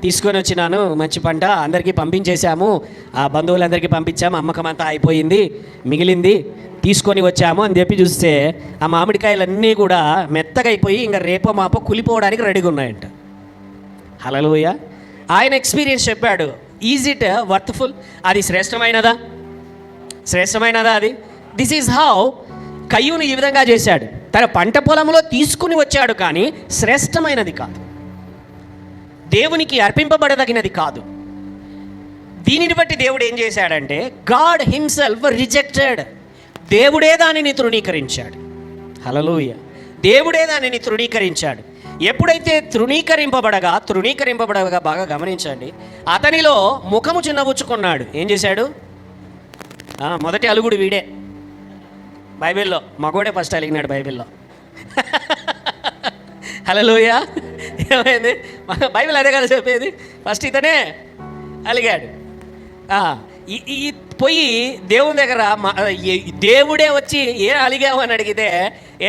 తీసుకొని వచ్చినాను, మంచి పంట, అందరికీ పంపించేశాము, ఆ బంధువులందరికీ పంపించాము, అమ్మకం అంతా అయిపోయింది, మిగిలింది తీసుకొని వచ్చాము అని చెప్పి చూస్తే ఆ మామిడికాయలన్నీ కూడా మెత్తగా అయిపోయి ఇంకా రేపో మాపో కులిపోవడానికి రెడీగా ఉన్నాయంట. హల్లెలూయా. ఆయన ఎక్స్పీరియన్స్ చెప్పాడు. Is it worthful? అది శ్రేష్టమైనదా అది? దిస్ ఈజ్ హౌ కయ్యూను ఈ విధంగా చేశాడు. తన పంట పొలంలో తీసుకుని వచ్చాడు, కానీ శ్రేష్టమైనది కాదు, దేవునికి అర్పింపబడదగినది కాదు. దీనిని బట్టి దేవుడు ఏం చేశాడంటే, గాడ్ హిమ్సెల్ఫ్ రిజెక్టెడ్. దేవుడే దానిని తృణీకరించాడు. హల్లెలూయా. దేవుడే దానిని తృణీకరించాడు. ఎప్పుడైతే తృణీకరింపబడగా బాగా గమనించండి, అతనిలో ముఖము చిన్నబుచ్చుకున్నాడు. ఏం చేశాడు? మొదటి అలుగుడు వీడే. బైబిల్లో మగోడే ఫస్ట్ అలిగినాడు బైబిల్లో. హల్లెలూయా. ఏమైంది? బైబిల్ అదే కదా చెప్పేది, ఫస్ట్ ఇతనే అలిగాడు. పోయి దేవుని దగ్గర దేవుడే వచ్చి ఏం అలిగావు అని అడిగితే,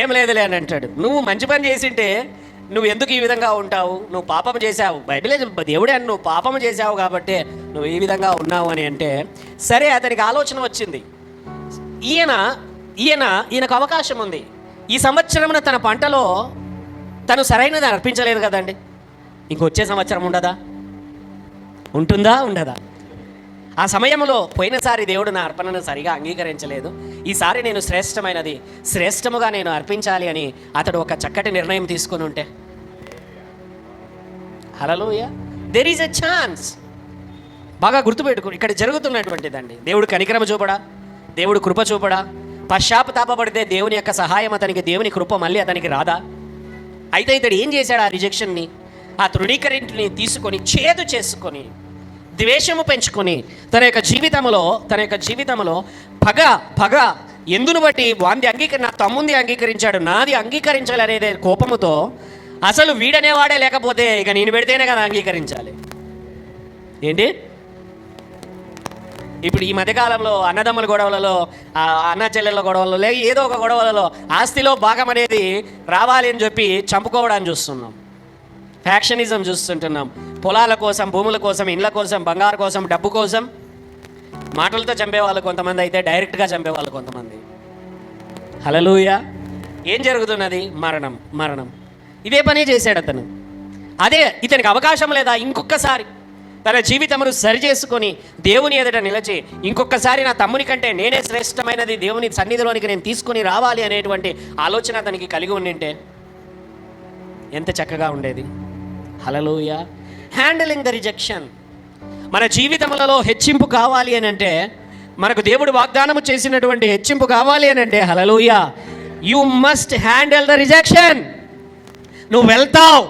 ఏం లేదులే అని అంటాడు. నువ్వు మంచి పని చేసింటే నువ్వు ఎందుకు ఈ విధంగా ఉంటావు, నువ్వు పాపం చేశావు, బైబిలే దేవుడే అని నువ్వు పాపం చేశావు కాబట్టి నువ్వు ఈ విధంగా ఉన్నావు అని అంటే, సరే అతనికి ఆలోచన వచ్చింది. ఈయనకు అవకాశం ఉంది. ఈ సంవత్సరమున తన పంటలో తను సరైనది అర్పించలేదు కదండి, ఇంకొచ్చే సంవత్సరం ఉంటుందా ఉండదా? ఆ సమయంలో పోయినసారి దేవుడు నా అర్పణను సరిగా అంగీకరించలేదు, ఈసారి నేను శ్రేష్టముగా నేను అర్పించాలి అని అతడు ఒక చక్కటి నిర్ణయం తీసుకొని ఉంటే, హల్లెలూయా, దెర్ ఈజ్ ఎ ఛాన్స్. బాగా గుర్తుపెట్టుకుని ఇక్కడ జరుగుతున్నటువంటిదండి. దేవుడు కనికరమ చూపడా, దేవుడు కృప చూపడా, పశ్చాత్తాపపడితే దేవుని యొక్క సహాయం అతనికి, దేవుని కృప మళ్ళీ అతనికి రాదా? అయితే ఇతడు ఏం చేశాడు? ఆ రిజెక్షన్ని, ఆ తృణీకరింటిని తీసుకొని చేదు చేసుకొని ద్వేషము పెంచుకొని తన యొక్క జీవితంలో పగ ఎందును బట్టి నా తమ్ముంది అంగీకరించాడు, నాది అంగీకరించాలి అనేది కోపముతో, అసలు వీడనేవాడే లేకపోతే ఇక నేను పెడితేనే కదా అంగీకరించాలి ఏంటి? ఇప్పుడు ఈ మధ్యకాలంలో అన్నదమ్ముల గొడవలలో, అన్న చెల్లెళ్ళ గొడవలలో, లేక ఏదో ఒక గొడవలలో ఆస్తిలో భాగం అనేది రావాలి అని చెప్పి చంపుకోవడానికి చూస్తున్నాం, ఫ్యాక్షనిజం చూస్తుంటున్నాం. పొలాల కోసం, భూముల కోసం, ఇండ్ల కోసం, బంగారు కోసం, డబ్బు కోసం మాటలతో చంపేవాళ్ళు కొంతమంది, అయితే డైరెక్ట్గా చంపేవాళ్ళు కొంతమంది. హల్లెలూయా. ఏం జరుగుతున్నది? మరణం. ఇదే పని చేశాడు అతను. అదే ఇతనికి అవకాశం లేదా ఇంకొకసారి తన జీవితమును సరి చేసుకొని దేవుని ఎదుట నిలిచి ఇంకొకసారి నా తమ్ముని కంటే నేనే శ్రేష్టమైనది దేవుని సన్నిధిలోనికి నేను తీసుకొని రావాలి అనేటువంటి ఆలోచన అతనికి కలిగి ఉండింటే ఎంత చక్కగా ఉండేది. హల్లెలూయా. Handling the rejection. మన జీవితములలో హెచ్చింపు కావాలి అని అంటే, మనకు దేవుడు వాగ్దానము చేసినటువంటి హెచ్చింపు కావాలి అని అంటే, హల్లెలూయా, you must handle the rejection. నువ్వు వెళ్తావు.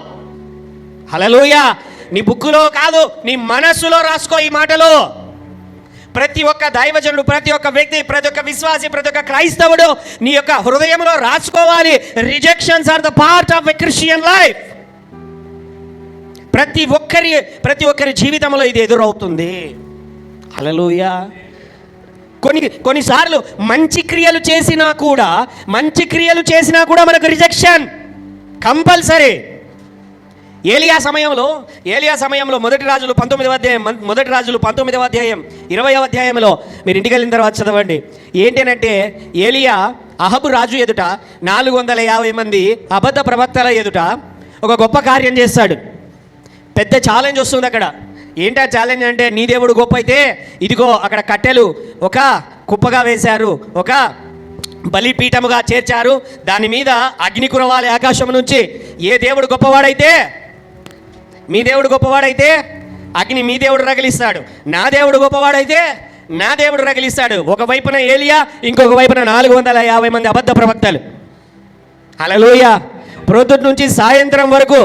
హల్లెలూయా. నీ బుక్కులో కాదు, నీ మనస్సులో రాసుకో ఈ మాటలు. ప్రతి ఒక్క దైవజనుడు, ప్రతి ఒక్క వ్యక్తి, ప్రతి ఒక్క విశ్వాసి, ప్రతి ఒక్క క్రైస్తవుడు నీ యొక్క హృదయంలో రాసుకోవాలి. Rejections are the part of a Christian life. ప్రతి ఒక్కరి జీవితంలో ఇది ఎదురవుతుంది. హల్లెలూయా. కొన్నిసార్లు మంచి క్రియలు చేసినా కూడా మనకు రిజెక్షన్ కంపల్సరీ. ఏలియా సమయంలో మొదటి రాజులు 19వ అధ్యాయం 20వ అధ్యాయంలో మీరు ఇంటికి వెళ్ళిన తర్వాత చదవండి. ఏంటంటే ఏలియా అహబు రాజు ఎదుట 450 మంది అబద్ధ ప్రవక్తల ఎదుట ఒక గొప్ప కార్యం చేస్తాడు. పెద్ద ఛాలెంజ్ వస్తుంది అక్కడ. ఏంటా ఛాలెంజ్ అంటే, నీ దేవుడు గొప్ప అయితే ఇదిగో అక్కడ కట్టెలు ఒక కుప్పగా వేశారు, ఒక బలిపీఠముగా చేర్చారు, దాని మీద అగ్ని కురవాలి ఆకాశం నుంచి. ఏ దేవుడు గొప్పవాడైతే, మీ దేవుడు గొప్పవాడైతే అగ్ని మీ దేవుడు రగిలిస్తాడు, నా దేవుడు గొప్పవాడైతే నా దేవుడు రగిలిస్తాడు. ఒకవైపున ఏలియా, ఇంకొక వైపున 450 మంది అబద్ధ ప్రవక్తలు. హల్లెలూయా. ప్రొద్దుటి నుంచి సాయంత్రం వరకు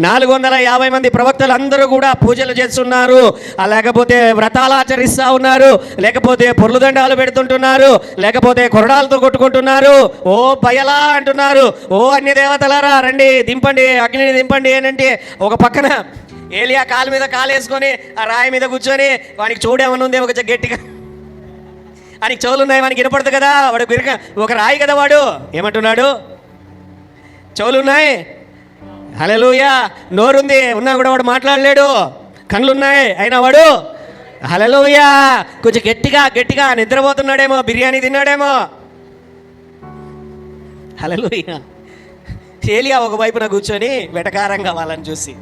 450 మంది ప్రవక్తలు అందరూ కూడా పూజలు చేస్తున్నారు, లేకపోతే వ్రతాలు ఆచరిస్తూ ఉన్నారు, లేకపోతే పొర్లుదండాలు పెడుతుంటున్నారు, లేకపోతే కొరడాలతో కొట్టుకుంటున్నారు, ఓ బయలా అంటున్నారు, ఓ అన్య దేవతలారా రండి దింపండి, అగ్నిని దింపండి అంటే, ఒక పక్కన ఏలియా కాలు మీద కాలేసుకొని ఆ రాయి మీద కూర్చొని, వానికి చూడేమన్నా ఉంది ఒక గట్టిగా, వానికి చెవులు ఉన్నాయి, వానికి వినపడదు కదా, వాడు ఒక రాయి కదా, వాడు ఏమంటున్నాడు? చెవులున్నాయి, హల్లెలూయా, నోరుంది ఉన్నా కూడా వాడు మాట్లాడలేడు, కళ్ళున్నాయి అయినా వాడు హల్లెలూయా కొంచెం గట్టిగా నిద్రపోతున్నాడేమో, బిర్యానీ తిన్నాడేమో. హల్లెలూయా. ఏలియా ఒక వైపున కూర్చొని వెటకారంగా వాళ్ళని చూసి,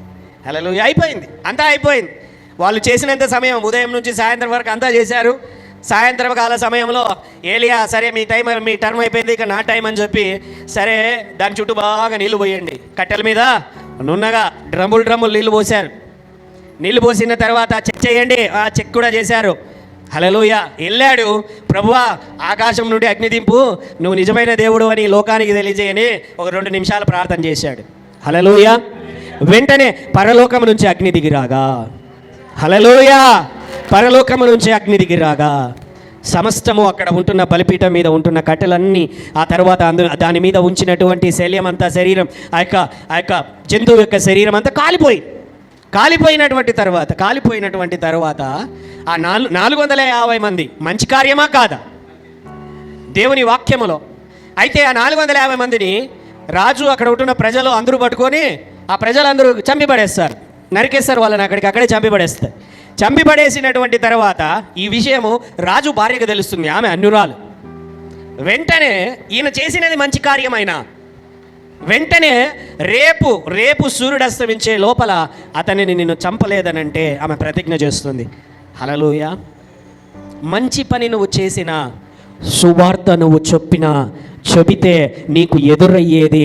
హల్లెలూయా, అంతా అయిపోయింది. వాళ్ళు చేసినంత సమయం ఉదయం నుంచి సాయంత్రం వరకు అంతా చేశారు. సాయంత్రం కాల సమయంలో ఏలియా, సరే మీ టర్మ్ అయిపోయింది, ఇక నా టైం అని చెప్పి, సరే దాని చుట్టూ బాగా నీళ్లు పోయండి, కట్టెల మీద నున్నగా డ్రమ్ములు నీళ్లు పోశారు. నీళ్లు పోసిన తర్వాత చెక్ చేయండి, ఆ చెక్ కూడా చేశారు. హల్లెలూయా. వెళ్ళాడు, ప్రభువా ఆకాశం నుండి అగ్ని దింపు, నువ్వు నిజమైన దేవుడు అని లోకానికి తెలియజేయని ఒక 2 నిమిషాలు ప్రార్థన చేశాడు. హల్లెలూయా. వెంటనే పరలోకం నుంచి అగ్ని దిగిరాగా, హల్లెలూయా, పరలోకము నుంచి అగ్ని దిగిరాగా సమస్తము అక్కడ ఉంటున్న బలిపీఠం మీద ఉంటున్న కట్టెలన్నీ, ఆ తర్వాత దాని మీద ఉంచినటువంటి శల్యం అంతా, శరీరం, ఆ యొక్క జంతువు యొక్క శరీరం అంతా కాలిపోయినటువంటి తర్వాత ఆ 450 మంది మంచి కార్యమా కాదా దేవుని వాక్యములో? అయితే ఆ 450 మందిని రాజు అక్కడ ఉంటున్న ప్రజలు అందరూ పట్టుకొని ఆ ప్రజలందరూ చంపిపడేస్తారు, నరికేస్తారు వాళ్ళని, అక్కడే చంపిపడేస్తారు. చంపిపడేసినటువంటి తర్వాత ఈ విషయము రాజు భార్యకు తెలుస్తుంది, ఆమె అన్యురాలు. వెంటనే ఈయన చేసినది మంచి కార్యమైనా వెంటనే రేపు సూర్యుడు అస్తమించే లోపల అతనిని నిన్ను చంపలేదనంటే ఆమె ప్రతిజ్ఞ చేస్తుంది. హల్లెలూయా. మంచి పని నువ్వు చేసిన, సువార్త నువ్వు చెబితే నీకు ఎదురయ్యేది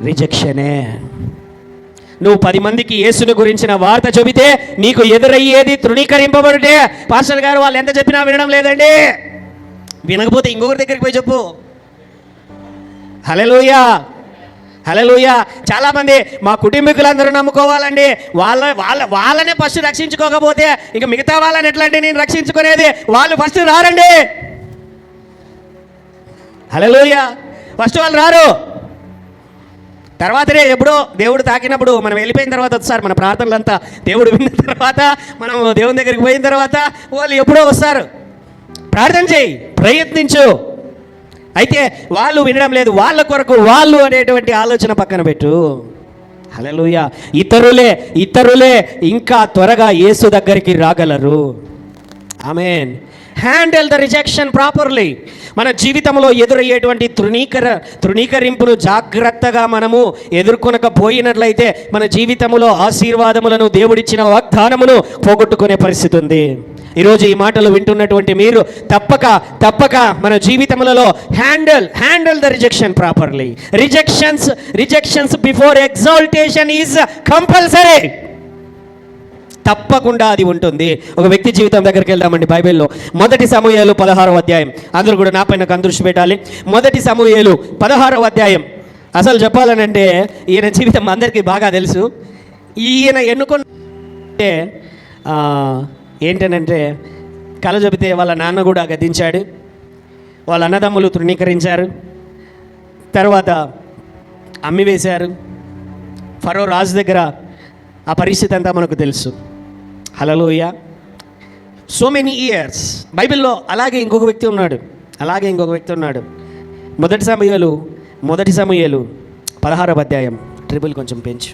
రిజెక్షనే. నువ్వు 10 మందికి యేసుని గురించిన వార్త చెబితే నీకు ఎదురయ్యేది తృణీకరింపబడితే. పాస్టర్ గారు వాళ్ళు ఎంత చెప్పినా వినడం లేదండి, వినకపోతే ఇంకొకరి దగ్గరికి పోయి చెప్పు. హల్లెలూయా, హల్లెలూయా. చాలామంది మా కుటుంబీకులందరూ నమ్ముకోవాలండి, వాళ్ళనే ఫస్ట్ రక్షించుకోకపోతే ఇంకా మిగతా వాళ్ళని ఎట్లా అంటే నేను రక్షించుకునేది, వాళ్ళు ఫస్ట్ రారండి. హల్లెలూయా. ఫస్ట్ వాళ్ళు రారు, తర్వాతనే ఎప్పుడో దేవుడు తాకినప్పుడు మనం వెళ్ళిపోయిన తర్వాత వస్తారు. మన ప్రార్థనలంతా దేవుడు విన్న తర్వాత మనం దేవుని దగ్గరికి పోయిన తర్వాత వాళ్ళు ఎప్పుడో వస్తారు. ప్రార్థన చేయి, ప్రయత్నించు. అయితే వాళ్ళు వినడం లేదు, వాళ్ళ కొరకు వాళ్ళు అనేటువంటి ఆలోచన పక్కన పెట్టు. హల్లెలూయా. ఇతరులే ఇంకా త్వరగా యేసు దగ్గరికి రాగలరు. ఆమేన్. Handle the rejection properly. మన జీవితంలో ఎదురయ్యేటువంటి తృణీకరింపును జాగ్రత్తగా మనము ఎదుర్కొనకపోయినట్లయితే మన జీవితంలో ఆశీర్వాదములను, దేవుడిచ్చిన వాగ్దానమును పోగొట్టుకునే పరిస్థితి ఉంది. ఈరోజు ఈ మాటలు వింటున్నటువంటి మీరు తప్పక మన జీవితములలో handle the rejection properly. Rejections before exaltation is compulsory. తప్పకుండా అది ఉంటుంది. ఒక వ్యక్తి జీవితం దగ్గరికి వెళ్దామండి. బైబిల్లో 1 సమూయేలు 16వ అధ్యాయం. అందరూ కూడా నా పైన దృష్టి పెట్టాలి. 1 సమూయేలు 16వ అధ్యాయం. అసలు చెప్పాలనంటే ఈయన జీవితం అందరికీ బాగా తెలుసు. ఈయన ఎన్నుకుంటే ఏంటనంటే కళ చెబితే వాళ్ళ నాన్న కూడా గద్దించాడు, వాళ్ళ అన్నదమ్ములు తృణీకరించారు, తర్వాత అమ్మివేశారు. ఫరో రాజు దగ్గర ఆ పరిస్థితి అంతా మనకు తెలుసు. హల్లెలూయా. సో మెనీ ఇయర్స్ బైబిల్లో అలాగే ఇంకొక వ్యక్తి ఉన్నాడు. 1 సమూయేలు 16వ అధ్యాయం. ట్రిబుల్ కొంచెం పెంచు.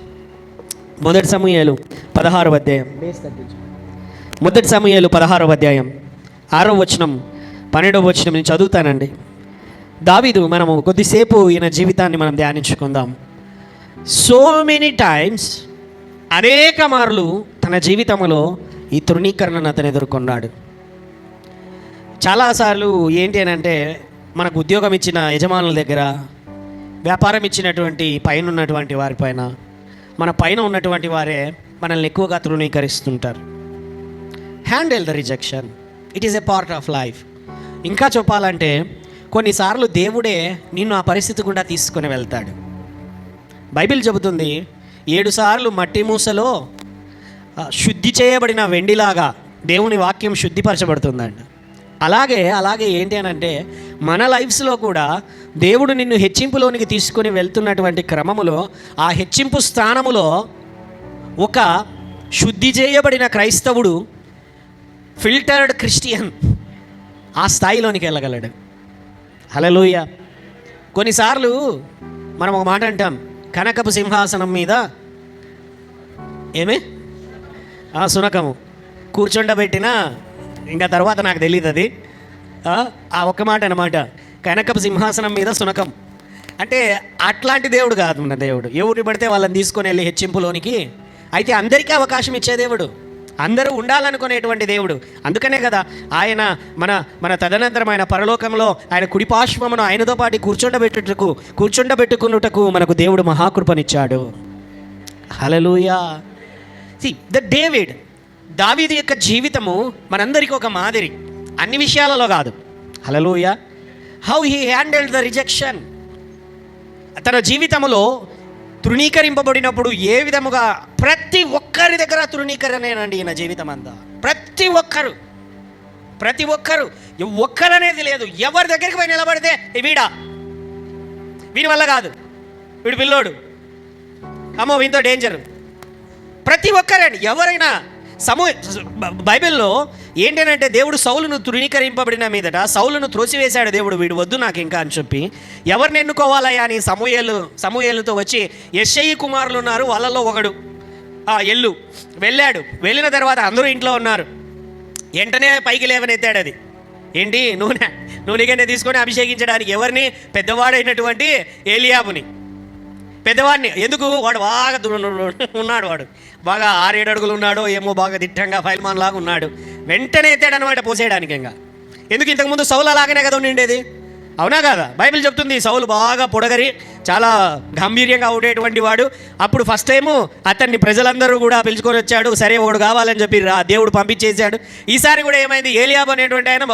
1 సమూయేలు 16వ అధ్యాయం. 1 సమూయేలు 16వ అధ్యాయం 6వ వచనం 12వ వచనం నేను చదువుతానండి. దావీదు, మనము కొద్దిసేపు ఈయన జీవితాన్ని మనం ధ్యానించుకుందాం. సో మెనీ టైమ్స్, అనేక మార్లు తన జీవితంలో ఈ తృణీకరణను అతను ఎదుర్కొన్నాడు. చాలాసార్లు ఏంటి అని అంటే మనకు ఉద్యోగం ఇచ్చిన యజమానుల దగ్గర, వ్యాపారం ఇచ్చినటువంటి పైన ఉన్నటువంటి వారిపైన, మన పైన ఉన్నటువంటి వారే మనల్ని ఎక్కువగా తృణీకరిస్తుంటారు. Handle the rejection, it is a part of life. ఇంకా చెప్పాలంటే కొన్నిసార్లు దేవుడే నిన్ను ఆ పరిస్థితి గుండా తీసుకొని వెళ్తాడు. బైబిల్ చెబుతుంది 7 సార్లు మట్టి మూసలో శుద్ధి చేయబడిన వెండిలాగా దేవుని వాక్యం శుద్ధిపరచబడుతుందండి. అలాగే ఏంటి అని అంటే మన లైఫ్స్లో కూడా దేవుడు నిన్ను హెచ్చింపులోనికి తీసుకొని వెళ్తున్నటువంటి క్రమములో, ఆ హెచ్చింపు స్థానములో ఒక శుద్ధి చేయబడిన క్రైస్తవుడు, ఫిల్టర్డ్ క్రిస్టియన్ ఆ స్థాయిలోనికి వెళ్ళగలడు. హల్లెలూయా. కొన్నిసార్లు మనం ఒక మాట అంటాం, కనకపు సింహాసనం మీద సునకము కూర్చుండబెట్టినా ఇంకా తర్వాత నాకు తెలియదు అది. ఆ ఒక్క మాట అన్నమాట, కనకపు సింహాసనం మీద సునకం. అంటే అట్లాంటి దేవుడు కాదు మన దేవుడు. ఎవరిని పడితే వాళ్ళని తీసుకొని వెళ్ళి హెచ్చింపులోనికి. అయితే అందరికీ అవకాశం ఇచ్చే దేవుడు, అందరూ ఉండాలనుకునేటువంటి దేవుడు. అందుకనే కదా ఆయన మన తదనంతరం ఆయన పరలోకంలో ఆయన కుడిపార్శ్వమును ఆయనతో పాటు కూర్చుండబెట్టుకున్నటకు మనకు దేవుడు మహాకృపనిచ్చాడు. హల్లెలూయా. దావీదు యొక్క జీవితము మనందరికీ ఒక మాదిరి, అన్ని విషయాలలో కాదు. హల్లెలూయా. How he handled the rejection. తన జీవితంలో తృణీకరింపబడినప్పుడు ఏ విధముగా, ప్రతి ఒక్కరి దగ్గర తృణీకరణేనండి ఈయన జీవితం అంతా. ప్రతి ఒక్కరు ఒక్కరనేది లేదు. ఎవరి దగ్గరికి పోయి నిలబడితే వీడి వల్ల కాదు, వీడు పిల్లోడు, అమ్మో వీంతో డేంజరు. ప్రతి ఒక్కరండి, ఎవరైనా బైబిల్లో ఏంటంటే దేవుడు సౌలును తృణీకరింపబడిన మీదట సౌలును త్రోసివేశాడు దేవుడు, వీడు వద్దు నాకు ఇంకా అని చెప్పి. ఎవరిని ఎన్నుకోవాలయ్యా అని సమూయేలుతో వచ్చి యెష్షయి కుమారులు ఉన్నారు, వాళ్ళలో ఒకడు ఎల్లు వెళ్ళాడు. వెళ్ళిన తర్వాత అందరూ ఇంట్లో ఉన్నారు. వెంటనే పైకి లేవనెత్తాడు. అది ఏంటి, నూనెగానే తీసుకొని అభిషేకించడానికి ఎవరిని? పెద్దవాడైనటువంటి ఏలియాబుని, పెద్దవాడిని. ఎందుకు? వాడు బాగా ఉన్నాడు, వాడు బాగా 6-7 అడుగులు ఉన్నాడు ఏమో, బాగా దిట్టంగా ఫైల్మాన్ లాగా ఉన్నాడు. వెంటనే ఎత్తాడనమాట పోసేయడానికి. ఇంకా ఎందుకు? ఇంతకుముందు సౌలు అలాగనే కదా ఉండిండేది, అవునా కాదా? బైబిల్ చెప్తుంది సౌలు బాగా పొడగరి చాలా గంభీర్యంగా ఉండేటువంటి వాడు. అప్పుడు ఫస్ట్ టైము అతన్ని ప్రజలందరూ కూడా పిలుచుకొని వచ్చాడు. సరే ఒకడు కావాలని చెప్పి దేవుడు పంపించేశాడు. ఈసారి కూడా ఏమైంది, ఏలియాబు అనేటువంటి ఆయన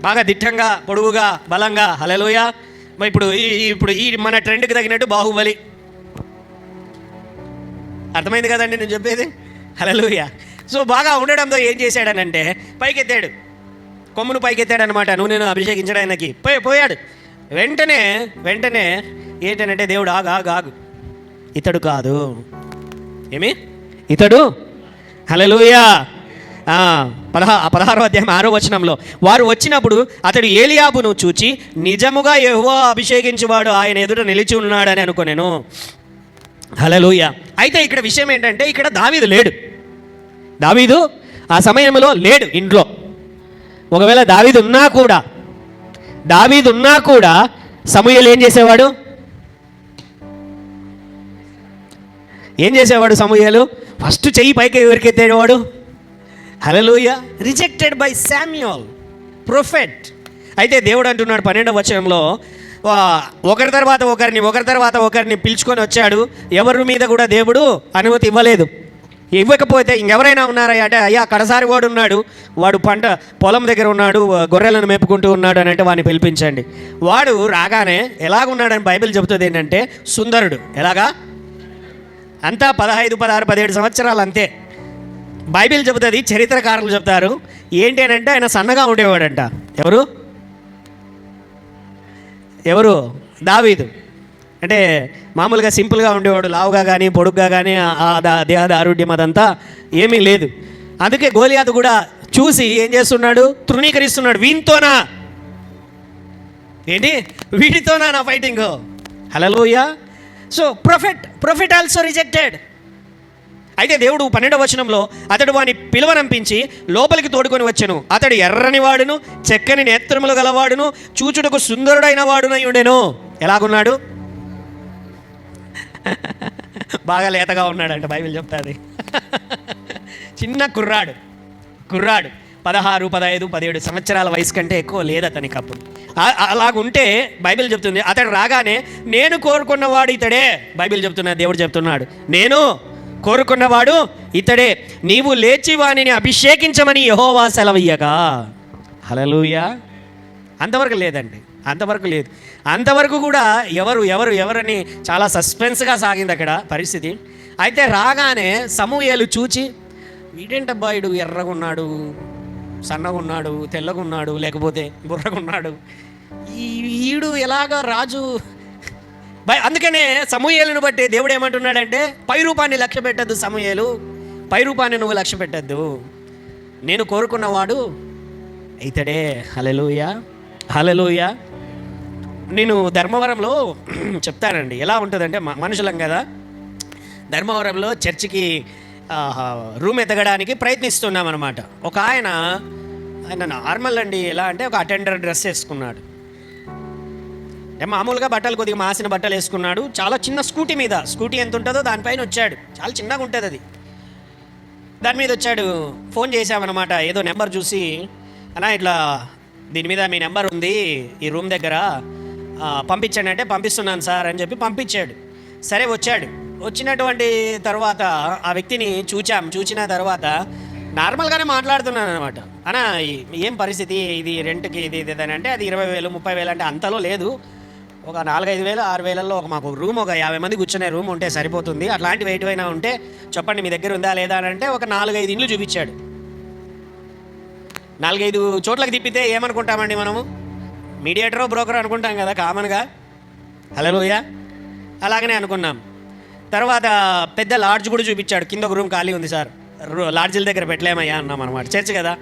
బాగా దిట్టంగా పొడుగుగా బలంగా, హల్లెలూయా. ఇప్పుడు ఈ మన ట్రెండ్కి తగినట్టు బాహుబలి, అర్థమైంది కదండి నేను చెప్పేది, హల్లెలూయా. సో బాగా ఉండడంతో ఏం చేశాడనంటే పైకెత్తాడు, కొమ్మును పైకెత్తాడనమాట నూనెను అభిషేకించడానికి. పోయాడు. వెంటనే ఏంటనంటే దేవుడు ఆగు, ఇతడు కాదు. ఏమి ఇతడు? హల్లెలూయా. 16వ అధ్యాయం 6వ వచనంలో, వారు వచ్చినప్పుడు అతడు ఏలియాబును చూచి నిజముగా యెహోవా అభిషేకించువాడు ఆయన ఎదుట నిలిచి ఉన్నాడని అనుకునేను. హల్లెలూయా. అయితే ఇక్కడ విషయం ఏంటంటే, ఇక్కడ దావీదు లేడు. దావీదు ఆ సమయంలో లేడు ఇంట్లో. ఒకవేళ దావీదు ఉన్నా కూడా సమూయేలు ఏం చేసేవాడు? సమూయేలు ఫస్ట్ చెయ్యి పైకి ఎవరికెత్తేవాడు? హల్లెలూయా. Rejected by Samuel prophet. అయితే దేవుడు అంటున్నాడు 12వ వచనంలో, ఒకరి తర్వాత ఒకరిని పిలుచుకొని వచ్చాడు. ఎవరి మీద కూడా దేవుడు అనుమతి ఇవ్వలేదు. ఇవ్వకపోతే ఇంకెవరైనా ఉన్నారా అంటే, అయ్యా కడసారి వాడు ఉన్నాడు, వాడు పొలం దగ్గర ఉన్నాడు, గొర్రెలను మేపుకుంటూ ఉన్నాడు అని అంటే వాడిని పిలిపించండి. వాడు రాగానే ఎలాగున్నాడని బైబిల్ చెబుతుంది ఏంటంటే, సుందరుడు. ఎలాగా? అంతా 15, 16, 17 సంవత్సరాలు అంతే. బైబిల్ చెబుతుంది, చరిత్రకారులు చెప్తారు ఏంటి అని అంటే, ఆయన సన్నగా ఉండేవాడంట. ఎవరు? దావీదు. అంటే మామూలుగా సింపుల్గా ఉండేవాడు, లావుగా కానీ పొడుగ్గా కానీ దేహ ఆరోగ్యం అదంతా ఏమీ లేదు. అందుకే గోలియాతు కూడా చూసి ఏం చేస్తున్నాడు? తృణీకరిస్తున్నాడు. వీడితోనా నా ఫైటింగ్? హల్లెలూయా. So prophet also rejected. అయితే దేవుడు 12వ వచనంలో, అతడు వాని పిలువనంపించి లోపలికి తోడుకొని వచ్చెను. అతడు ఎర్రని వాడును, చెక్కని నేత్రములు గలవాడును, చూచుటకు సుందరుడైన వాడునై ఉండెను. ఎలాగున్నాడు? బాగా లేతగా ఉన్నాడంట బైబిల్ చెప్తాది. చిన్న కుర్రాడు 16, 15, 17 సంవత్సరాల వయసు కంటే ఎక్కువ లేదు అతనికి అప్పుడు. అలాగుంటే బైబిల్ చెప్తుంది, అతడు రాగానే నేను కోరుకున్నవాడు ఇతడే. బైబిల్ చెప్తున్నా, దేవుడు చెప్తున్నాడు, నేను కోరుకున్నవాడు ఇతడే, నీవు లేచి వానిని అభిషేకించమని యెహోవా సెలవీయగా. హల్లెలూయా. అంతవరకు లేదండి, అంతవరకు లేదు. అంతవరకు కూడా ఎవరని చాలా సస్పెన్స్గా సాగింది అక్కడ పరిస్థితి. అయితే రాగానే సమూయేలు చూచి, వీడేంటబ్బా వీడు ఎర్రగా ఉన్నాడు, సన్నగా ఉన్నాడు, తెల్లగా ఉన్నాడు, లేకపోతే బుర్రగా ఉన్నాడు, ఈడు ఎలాగా రాజు? అందుకనే సమూయేలును బట్టి దేవుడు ఏమంటున్నాడంటే, పై రూపాన్ని లక్ష్య పెట్టద్దు సమూయేలు, పై రూపాన్ని నువ్వు లక్ష్య పెట్టద్దు, నేను కోరుకున్నవాడు ఇతడే. హల్లెలూయా, హల్లెలూయా. నేను ధర్మవరంలో చెప్తానండి ఎలా ఉంటుందంటే, మనుషులం కదా, ధర్మవరంలో చర్చికి రూమ్ ఎదగడానికి ప్రయత్నిస్తున్నాం అనమాట. ఒక ఆయన నార్మల్ అండి, ఎలా అంటే ఒక అటెండర్ డ్రెస్ వేసుకున్నాడు, అంటే మామూలుగా బట్టలు కొద్దిగా మాసిన బట్టలు వేసుకున్నాడు. చాలా చిన్న స్కూటీ మీద, స్కూటీ ఎంత ఉంటుందో దానిపైన వచ్చాడు, చాలా చిన్నగా ఉంటుంది అది, దాని మీద వచ్చాడు. ఫోన్ చేసామన్నమాట, ఏదో నెంబర్ చూసి, అన్నా ఇట్లా దీని మీద మీ నెంబర్ ఉంది ఈ రూమ్ దగ్గర, పంపించండి అంటే పంపిస్తున్నాను సార్ అని చెప్పి పంపించాడు. సరే వచ్చాడు. వచ్చినటువంటి తర్వాత ఆ వ్యక్తిని చూసిన తర్వాత నార్మల్గానే మాట్లాడుతున్నాను అనమాట. అన్నా ఏం పరిస్థితి, ఇది రెంట్కి ఇది అంటే, అది 20,000 30,000 అంటే అంతలో లేదు, ఒక 4-5,000 6,000లో మాకు రూమ్, ఒక 50 మంది కూర్చునే రూమ్ ఉంటే సరిపోతుంది, అట్లాంటివి ఏటివైనా ఉంటే చెప్పండి మీ దగ్గర ఉందా లేదా అని అంటే, ఒక 4-5 ఇండ్లు చూపించాడు. 4-5 చోట్లకి తిప్పితే ఏమనుకుంటామండి మనము? మీడియేటరో బ్రోకర్ అనుకుంటాం కదా కామన్గా. హల్లెలూయా. అలాగనే అనుకున్నాం. తర్వాత పెద్ద లాడ్జ్ కూడా చూపించాడు. కింద ఒక రూమ్ ఖాళీ ఉంది సార్, లాడ్జిల దగ్గర పెట్టలేమయ్యా అన్నాం అనమాట, చర్చ్ కదా.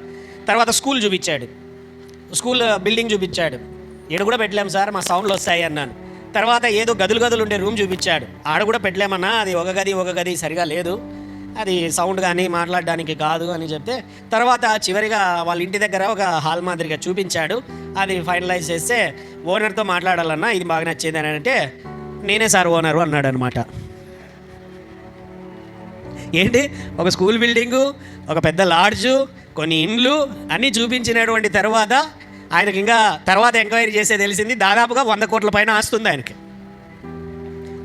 తర్వాత స్కూల్ చూపించాడు, స్కూల్ బిల్డింగ్ చూపించాడు. ఈడ కూడా పెట్టలేము సార్, మా సౌండ్లు వస్తాయి అన్నాను. తర్వాత ఏదో గదులు ఉండే రూమ్ చూపించాడు, ఆడ కూడా పెట్టలేమన్నా, అది ఒక గది సరిగా లేదు, అది సౌండ్ కానీ మాట్లాడడానికి కాదు అని చెప్తే, తర్వాత చివరిగా వాళ్ళ ఇంటి దగ్గర ఒక హాల్ మాదిరిగా చూపించాడు. అది ఫైనలైజ్ చేస్తే ఓనర్తో మాట్లాడాలన్నా, ఇది బాగా నచ్చింది అని అంటే, నేనే సార్ ఓనరు అన్నాడు అనమాట. ఏంటి, ఒక స్కూల్ బిల్డింగు, ఒక పెద్ద లాడ్జు, కొన్ని ఇండ్లు అన్నీ చూపించినటువంటి తర్వాత ఆయనకి ఇంకా తర్వాత ఎంక్వైరీ చేసే తెలిసింది దాదాపుగా 100 కోట్ల పైన ఆస్తుంది ఆయనకి.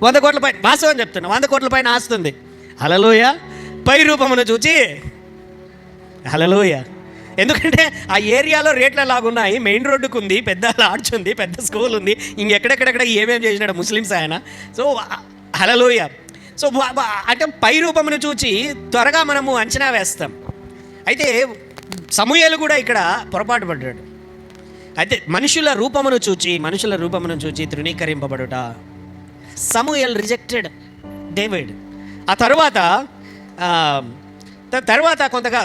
100 కోట్ల పైన, వాస్తవం చెప్తున్నా, 100 కోట్ల పైన ఆస్తుంది. హల్లెలూయా. పై రూపమును చూచి హల్లెలూయా. ఎందుకంటే ఆ ఏరియాలో రేట్లు లాగున్నాయి, మెయిన్ రోడ్డుకు ఉంది, పెద్ద లాడ్జ్ ఉంది, పెద్ద స్కూల్ ఉంది, ఇంకెక్కడెక్కడెక్కడ ఏమేమి చేసినాడు ముస్లిమ్స్ ఆయన. సో హల్లెలూయా. సో అంటే పై రూపమును చూచి త్వరగా మనము అంచనా వేస్తాం. అయితే సమూయేలు కూడా ఇక్కడ పొరపాటు పడ్డాడు. అయితే మనుషుల రూపమును చూచి తృణీకరింపబడుట. Samuel rejected David. ఆ తర్వాత కొంతగా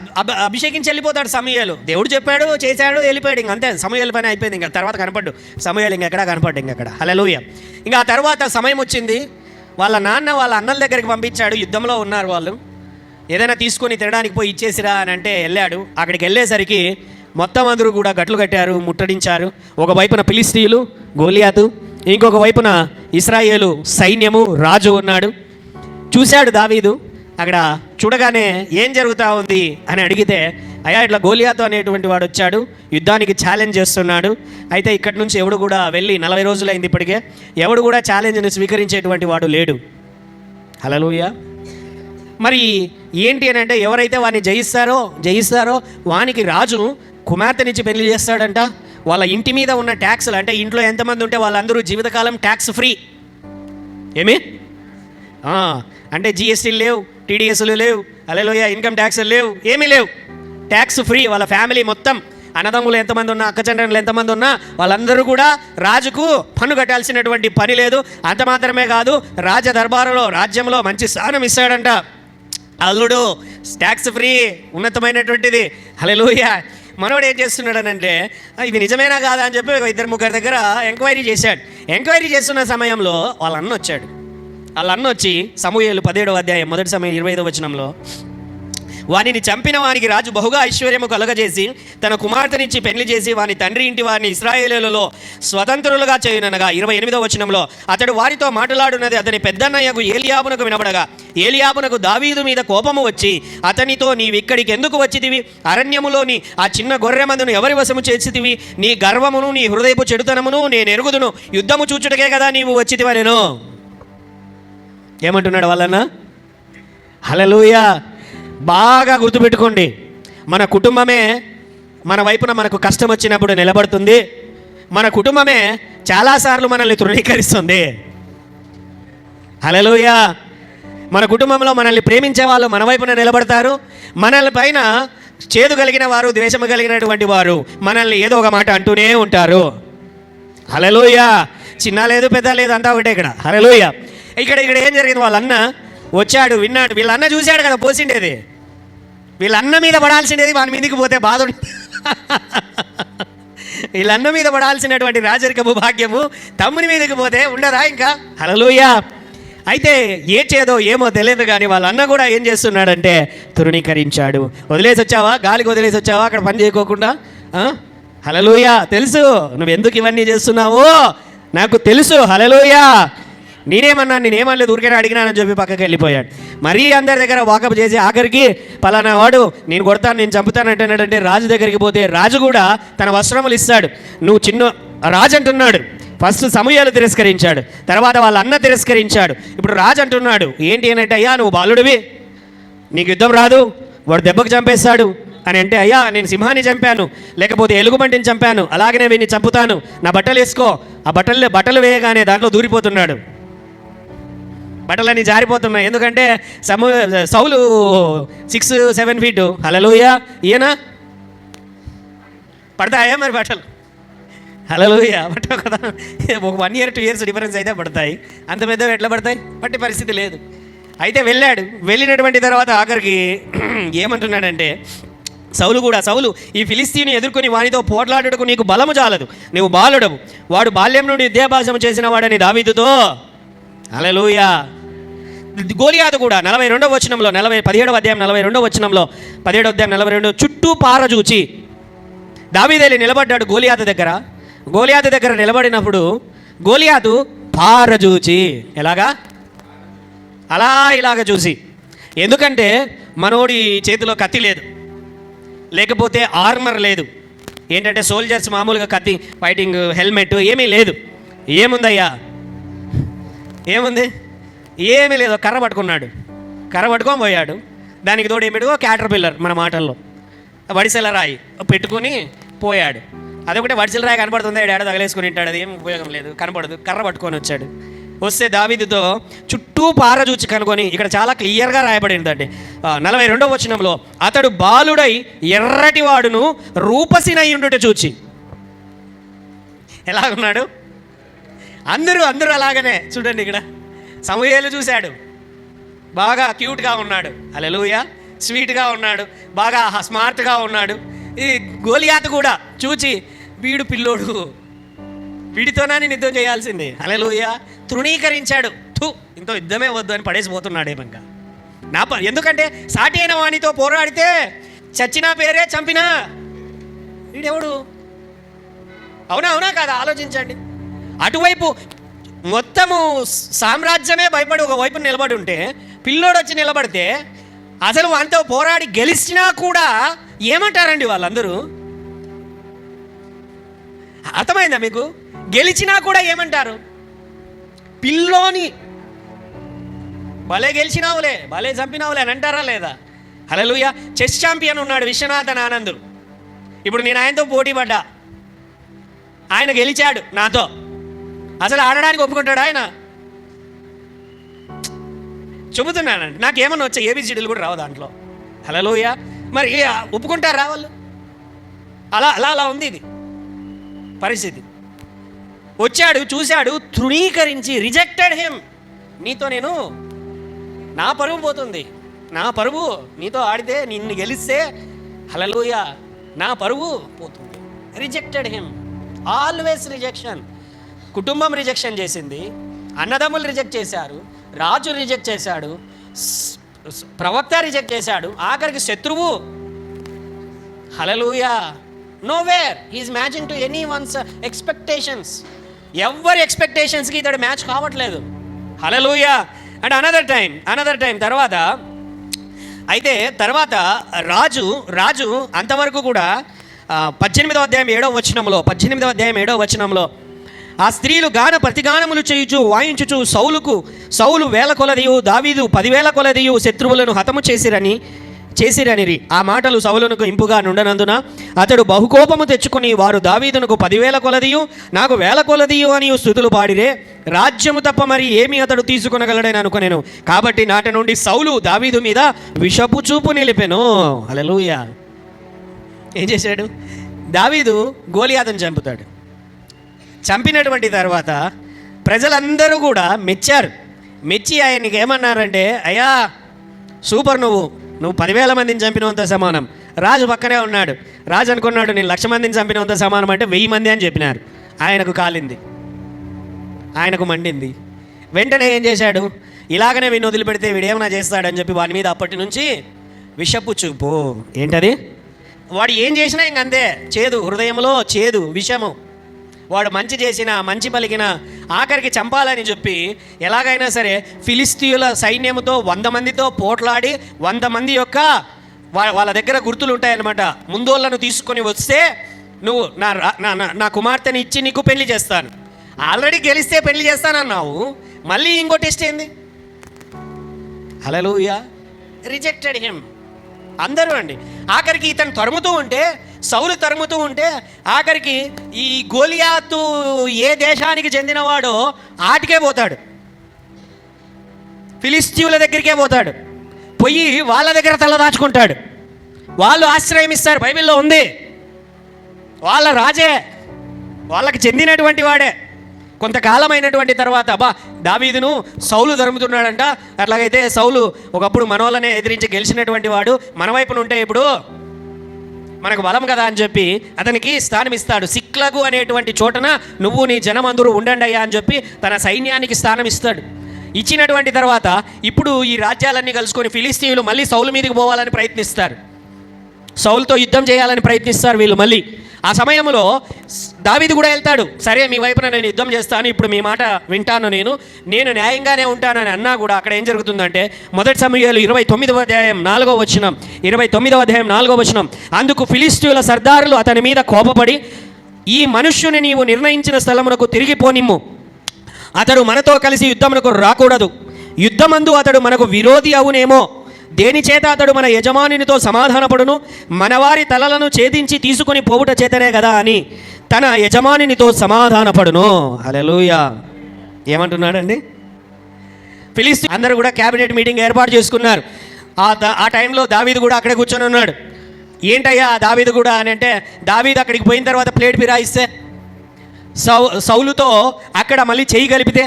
అభిషేకించి వెళ్ళిపోతాడు సమూయేలు. దేవుడు చెప్పాడు, చేశాడు, వెళ్ళిపోయాడు, ఇంక అంతే, సమూయేలు పని అయిపోయింది. ఇంకా తర్వాత కనపడ్డు సమూయేలు, ఇంకెక్కడా కనపడ్డు ఇంకెక్కడ. హల్లెలూయా. ఇంకా ఆ తర్వాత సమయం వచ్చింది, వాళ్ళ నాన్న వాళ్ళ అన్నల దగ్గరికి పంపించాడు. యుద్ధంలో ఉన్నారు వాళ్ళు, ఏదైనా తీసుకొని తినడానికి పోయి ఇచ్చేసిరా అని అంటే వెళ్ళాడు. అక్కడికి వెళ్ళేసరికి మొత్తం అందరూ కూడా గట్లు కట్టారు, ముట్టడించారు. ఒకవైపున ఫిలిష్తీయులు, గోలియాతు, ఇంకొక వైపున ఇశ్రాయేలు సైన్యము, రాజు ఉన్నాడు. చూశాడు దావీదు. అక్కడ చూడగానే ఏం జరుగుతూ ఉంది అని అడిగితే, అయ్యా ఇట్లా గోలియాతు అనేటువంటి వాడు వచ్చాడు, యుద్ధానికి ఛాలెంజ్ చేస్తున్నాడు. అయితే ఇక్కడి నుంచి ఎవడు కూడా వెళ్ళి 40 రోజులైంది ఇప్పటికే, ఎవడు కూడా ఛాలెంజ్ని స్వీకరించేటువంటి వాడు లేడు. హల్లెలూయా. మరి ఏంటి అని అంటే, ఎవరైతే వాడిని జయిస్తారో వానికి రాజు కుమార్తెనిచ్చి పెళ్లి చేస్తాడంట. వాళ్ళ ఇంటి మీద ఉన్న ట్యాక్స్లు, అంటే ఇంట్లో ఎంతమంది ఉంటే వాళ్ళందరూ జీవితకాలం ట్యాక్స్ ఫ్రీ. ఏమి అంటే జిఎస్టీలు లేవు, టీడీఎస్లు లేవు, హల్లెలూయా, ఇన్కమ్ ట్యాక్స్లు లేవు, ఏమీ లేవు, ట్యాక్స్ ఫ్రీ. వాళ్ళ ఫ్యామిలీ మొత్తం, అన్నదమ్ములు ఎంతమంది ఉన్నా, అక్కచండ్రులు ఎంతమంది ఉన్నా వాళ్ళందరూ కూడా రాజుకు పన్ను కట్టాల్సినటువంటి పని లేదు. అంత మాత్రమే కాదు, రాజ దర్బారులో, రాజ్యంలో మంచి స్థానం ఇస్తాడంట. అల్లుడు ట్యాక్స్ ఫ్రీ, ఉన్నతమైనటువంటిది. హల్లెలూయా. మనోడు ఏం చేస్తున్నాడనంటే, ఇది నిజమేనా కాదా అని చెప్పి 2-3 దగ్గర ఎంక్వైరీ చేశాడు. ఎంక్వైరీ చేస్తున్న సమయంలో వాళ్ళ అన్న వచ్చాడు. వాళ్ళ అన్న వచ్చి సమూయేలు 17వ అధ్యాయం 1 సమయం 25వ వచనంలో, వానిని చంపిన వానికి రాజు బహుగా ఐశ్వర్యము కలుగజేసి తన కుమార్తెనిచ్చి పెళ్లి చేసి వాని తండ్రి ఇంటి వారిని ఇశ్రాయేలులలో స్వతంత్రులుగా చేయననగా 28వ వచనంలో, అతడు వారితో మాట్లాడున్నది అతని పెద్దన్నయ్యకు ఏలియాబునకు వినబడగా, ఏలియాబునకు దావీదు మీద కోపము వచ్చి అతనితో, నీవిక్కడికి ఎందుకు వచ్చితివి? అరణ్యములోని ఆ చిన్న గొర్రె మందును ఎవరి వశము చేసితివి? నీ గర్వమును నీ హృదయపు చెడుతనమును నేను ఎరుగుదును, యుద్ధము చూచుటకే కదా నీవు వచ్చితివా? నేను ఏమంటున్నాడు వాళ్ళన్న? హల్లెలూయా. బాగా గుర్తుపెట్టుకోండి, మన కుటుంబమే మన వైపున మనకు కష్టం వచ్చినప్పుడు నిలబడుతుంది. మన కుటుంబమే చాలాసార్లు మనల్ని తృణీకరిస్తుంది. హల్లెలూయా. మన కుటుంబంలో మనల్ని ప్రేమించే వాళ్ళు మన వైపున నిలబడతారు. మనల్ని పైన చేదు కలిగిన వారు, ద్వేషము కలిగినటువంటి వారు మనల్ని ఏదో ఒక మాట అంటూనే ఉంటారు. హల్లెలూయా. చిన్న లేదు, పెద్ద లేదు, అంతా ఒకటే ఇక్కడ. హల్లెలూయా. ఇక్కడ ఏం జరిగింది? వాళ్ళ అన్న వచ్చాడు, విన్నాడు. వీళ్ళ అన్న చూశాడు కదా పోసిండేది, వీళ్ళ అన్న మీద పడాల్సిండేది వాని మీదకి పోతే బాధ. వీళ్ళ అన్న మీద పడాల్సినటువంటి రాజరికము భాగ్యము తమ్ముని మీదకి పోతే ఉండదా ఇంకా? హల్లెలూయా. అయితే చేదో ఏమో తెలియదు కానీ వాళ్ళ అన్న కూడా ఏం చేస్తున్నాడంటే తృణీకరించాడు. వదిలేసి వచ్చావా, గాలికి వదిలేసి వచ్చావా అక్కడ పని చేయకోకుండా? హల్లెలూయా. తెలుసు నువ్వు ఎందుకు ఇవన్నీ చేస్తున్నావో నాకు తెలుసు. హల్లెలూయా. నేనేమనలేదు, ఊరికైనా అడిగినానని చెప్పి పక్కకి వెళ్ళిపోయాడు. మరీ అందరి దగ్గర వాకప్ చేసి ఆఖరికి పలానా వాడు నేను కొడతాను, నేను చంపుతాను అంటున్నాడంటే రాజు దగ్గరికి పోతే రాజు కూడా తన వస్త్రములు ఇస్తాడు. నువ్వు చిన్న రాజు అంటున్నాడు. ఫస్ట్ సమూయేలు తిరస్కరించాడు, తర్వాత వాళ్ళ అన్న తిరస్కరించాడు. ఇప్పుడు రాజు అంటున్నాడు ఏంటి అని అంటే, అయ్యా నువ్వు బాలుడివి, నీకు యుద్ధం రాదు, వాడు దెబ్బకు చంపేస్తాడు అని అంటే, అయ్యా నేను సింహాన్ని చంపాను, లేకపోతే ఎలుగుబంటిని చంపాను, అలాగనే వీడిని చంపుతాను, నా బట్టలు వేసుకో. ఆ బట్టలు వేయగానే దాంట్లో దూరిపోతున్నాడు, బట్టలన్నీ జారిపోతున్నాయి. ఎందుకంటే సౌలు 6-7 ఫీట్. హల్లెలూయా. ఈయన పడతాయా మరి బట్టలు? హల్లెలూయా. పట్టవు కదా. ఒక 1 year 2 years డిఫరెన్స్ అయితే పడతాయి, అంత పెద్దవి ఎట్లా పడతాయి? పట్టే పరిస్థితి లేదు. అయితే వెళ్ళినటువంటి తర్వాత ఆఖరికి ఏమంటున్నాడంటే సౌలు ఈ ఫిలిస్తీని ఎదుర్కొని వానితో పోట్లాడుటకు నీకు బలము చాలదు, నీవు బాలుడవు, వాడు బాల్యం నుండి విద్యాభ్యాసం చేసిన వాడని దావీదుతో. హల్లెలూయా. గోలియాతు కూడా 42వ వచనంలో 17వ అధ్యాయం 42వ వచనంలో 17వ అధ్యాయం 42 చుట్టూ పారజూచి దావీదేలి నిలబడ్డాడు గోలియాతు దగ్గర నిలబడినప్పుడు గోలియాతు పారజూచి ఇలాగా చూసి, ఎందుకంటే మనోడి చేతిలో కత్తి లేదు, లేకపోతే ఆర్మర్ లేదు, ఏంటంటే సోల్జర్స్ మామూలుగా కత్తి ఫైటింగ్ హెల్మెట్ ఏమీ లేదు. ఏముందయ్యా, ఏముంది? ఏమీ లేదు. కర్ర పట్టుకొని పోయాడు. దానికి తోడు ఏమిటో క్యాటర్ పిల్లర్, మన మాటల్లో వడిసెల రాయి పెట్టుకుని పోయాడు. అదొకటే వడిసెల రాయి కనపడుతుంది, ఏడాది తగలేసుకుని ఉంటాడు, అది ఏం ఉపయోగం లేదు, కనపడదు. కర్ర పట్టుకొని వచ్చాడు. వస్తే దావీదుతో చుట్టూ పారజూచి కనుకొని, ఇక్కడ చాలా క్లియర్గా రాయబడిందండి 42వ వచనంలో, అతడు బాలుడై ఎర్రటి వాడును రూపసినై ఉండుట చూచి. ఎలాగున్నాడు? అందరూ అలాగనే చూడండి. ఇక్కడ సమూయేలు చూశాడు, బాగా క్యూట్గా ఉన్నాడు, హల్లెలూయా, స్వీట్గా ఉన్నాడు, బాగా స్మార్ట్గా ఉన్నాడు. ఈ గోలియాతు కూడా చూచి, వీడు పిల్లోడు, వీడితోనా నేను యుద్ధం చేయాల్సింది, హల్లెలూయా, తృణీకరించాడు. ఇంతో యుద్ధమే వద్దు అని పడేసిపోతున్నాడేమంక. ఎందుకంటే సాటి అయిన వానితో పోరాడితే చచ్చినా పేరే, చంపినా వీడెవడు? అవునా కాదా? ఆలోచించండి. అటువైపు మొత్తము సామ్రాజ్యమే భయపడి ఒక వైపు నిలబడి ఉంటే, పిల్లోడు వచ్చి నిలబడితే అసలు వానితో పోరాడి గెలిచినా కూడా ఏమంటారండి వాళ్ళందరూ? అర్థమైందా మీకు? గెలిచినా కూడా ఏమంటారు? పిల్లోని భలే గెలిచినావులే, భలే చంపినావులే అని అంటారా లేదా? హల్లెలూయా. చెస్ ఛాంపియన్ ఉన్నాడు విశ్వనాథన్ ఆనంద్. ఇప్పుడు నేను ఆయనతో పోటీ పడ్డా, ఆయన గెలిచాడు నాతో. అసలు ఆడడానికి ఒప్పుకుంటాడు ఆయన? చెబుతున్నానండి, నాకేమన్నా వచ్చా ఏబిసిడీలు కూడా రావు దాంట్లో. హల్లెలూయా. మరి ఒప్పుకుంటారా వాళ్ళు? అలా ఉంది ఇది పరిస్థితి. వచ్చాడు, చూశాడు, తృణీకరించి, రిజెక్టెడ్ హిమ్. నీతో నా పరువు పోతుంది, నా పరువు నీతో ఆడితే, నిన్ను గెలిస్తే, హల్లెలూయా, నా పరువు పోతుంది. Rejected him. Always rejection. కుటుంబం రిజెక్షన్ చేసింది, అన్నదమ్ములు రిజెక్ట్ చేశారు, రాజు రిజెక్ట్ చేశాడు, ప్రవక్త రిజెక్ట్ చేశాడు, ఆఖరికి శత్రువు. హల్లెలూయా. Nowhere he is matching to any one's expectations. ఎవరి ఎక్స్పెక్టేషన్స్కి ఇతడు మ్యాచ్ కావట్లేదు. హల్లెలూయా. అండ్ అనదర్ టైం తర్వాత రాజు అంతవరకు కూడా 18వ అధ్యాయం 7వ వచనంలో ఆ స్త్రీలు ప్రతిగానములు చేయుచు వాయించుచు సౌలు 1000 కొలదియు దావీదు 10,000 కొలదియు శత్రువులను హతము చేసిరనిరి. ఆ మాటలు సౌలునకు ఇంపుగా నుండనందున అతడు బహుకోపము తెచ్చుకుని, వారు దావీదునకు 10,000 కొలదియు నాకు 1000 కొలదియు అని స్తుతులు పాడిరే, రాజ్యము తప్ప మరి ఏమి అతడు తీసుకొనగలడని అనుకునేను. కాబట్టి నాటి నుండి సౌలు దావీదు మీద విషపు చూపు నిలిపెను. హల్లెలూయా. ఏం చేశాడు? దావీదు గోలియాతును చంపుతాడు. చంపినటువంటి తర్వాత ప్రజలందరూ కూడా మెచ్చి ఆయనకి ఏమన్నారంటే, అయ్యా సూపర్, నువ్వు 10,000 మందిని చంపినంత సమానం. రాజు పక్కనే ఉన్నాడు. రాజు అనుకున్నాడు నేను 1,00,000 మందిని చంపినంత సమానం అంటే 1000 మంది అని చెప్పినారు. ఆయనకు కాలింది, ఆయనకు మండింది. వెంటనే ఏం చేశాడు? ఇలాగనే వీడిని వదిలిపెడితే వీడేమన్నా చేస్తాడని చెప్పి వాడి మీద అప్పటి నుంచి విషపు చూపు. ఏంటది? వాడు ఏం చేసినా ఇంకంతే, చేదు, హృదయంలో చేదు, విషము. వాడు మంచి చేసినా, మంచి పలికినా, ఆఖరికి చంపాలని చెప్పి ఎలాగైనా సరే ఫిలిస్తీయుల సైన్యముతో 100 మందితో పోట్లాడి 100 మంది యొక్క వాళ్ళ దగ్గర గుర్తులు ఉంటాయన్నమాట. ముందోళ్ళను తీసుకొని వస్తే నువ్వు నా కుమార్తెని ఇచ్చి నీకు పెళ్లి చేస్తాను. ఆల్రెడీ గెలిస్తే పెళ్లి చేస్తానన్నావు, మళ్ళీ ఇంకో టెస్ట్ ఏంది? హల్లెలూయా. Rejected him. అందరూ అండి. ఆఖరికి ఇతను సౌలు తరుముతూ ఉంటే ఆఖరికి ఈ గోలియాతు ఏ దేశానికి చెందినవాడో ఆటికే పోతాడు, ఫిలిస్తీయుల దగ్గరికే పోతాడు. పోయి వాళ్ళ దగ్గర తల దాచుకుంటాడు. వాళ్ళు ఆశ్రయం ఇస్తారు, బైబిల్లో ఉంది. వాళ్ళ రాజే, వాళ్ళకి చెందినటువంటి వాడే. కొంతకాలం అయినటువంటి తర్వాత దావీదును సౌలు తరుముతున్నాడంట. అట్లాగైతే సౌలు ఒకప్పుడు మనోళ్ళనే ఎదిరించి గెలిచినటువంటి వాడు, మన వైపున ఉంటే ఇప్పుడు మనకు బలం కదా అని చెప్పి అతనికి స్థానం ఇస్తాడు. సిక్లగు అనేటువంటి చోటన నువ్వు నీ జనమందరూ ఉండండి అయ్యా అని చెప్పి తన సైన్యానికి స్థానం ఇస్తాడు. ఇచ్చినటువంటి తర్వాత ఇప్పుడు ఈ రాజ్యాలన్నీ కలుసుకొని ఫిలిస్తీయులు మళ్ళీ సౌలు మీదకి పోవాలని ప్రయత్నిస్తారు, సౌలుతో యుద్ధం చేయాలని ప్రయత్నిస్తారు వీళ్ళు మళ్ళీ. ఆ సమయంలో దావీదు కూడా వెళ్తాడు. సరే మీ వైపున నేను యుద్ధం చేస్తాను, ఇప్పుడు మీ మాట వింటాను, నేను న్యాయంగానే ఉంటానని అన్నా కూడా అక్కడ ఏం జరుగుతుందంటే 1 సమూయేలు 29వ అధ్యాయం 4వ వచనం, 29వ అధ్యాయం 4వ వచనం, అందుకు ఫిలిస్తీయుల సర్దారులు అతని మీద కోపపడి, ఈ మనుష్యుని నీవు నిర్ణయించిన స్థలమునకు తిరిగి పోనిమ్ము, అతడు మనతో కలిసి యుద్ధమునకు రాకూడదు, యుద్ధమందు అతడు మనకు విరోధి అవునేమో, దేని చేత అతడు మన యజమానినితో సమాధానపడును, మనవారి తలలను ఛేదించి తీసుకొని పోవుట చేతనే కదా అని తన యజమానినితో సమాధానపడును. హల్లెలూయా. ఏమంటున్నాడండి? ఫిలిస్తీ అందరూ కూడా క్యాబినెట్ మీటింగ్ ఏర్పాటు చేసుకున్నారు. ఆ టైంలో దావీదు కూడా అక్కడే కూర్చొని ఉన్నాడు. ఏంటయ్యా దావీదు కూడా అని అంటే, దావీదు అక్కడికి పోయిన తర్వాత ప్లేట్ ఫిరాయిస్తే సౌలుతో అక్కడ మళ్ళీ చెయ్యి కలిపితే,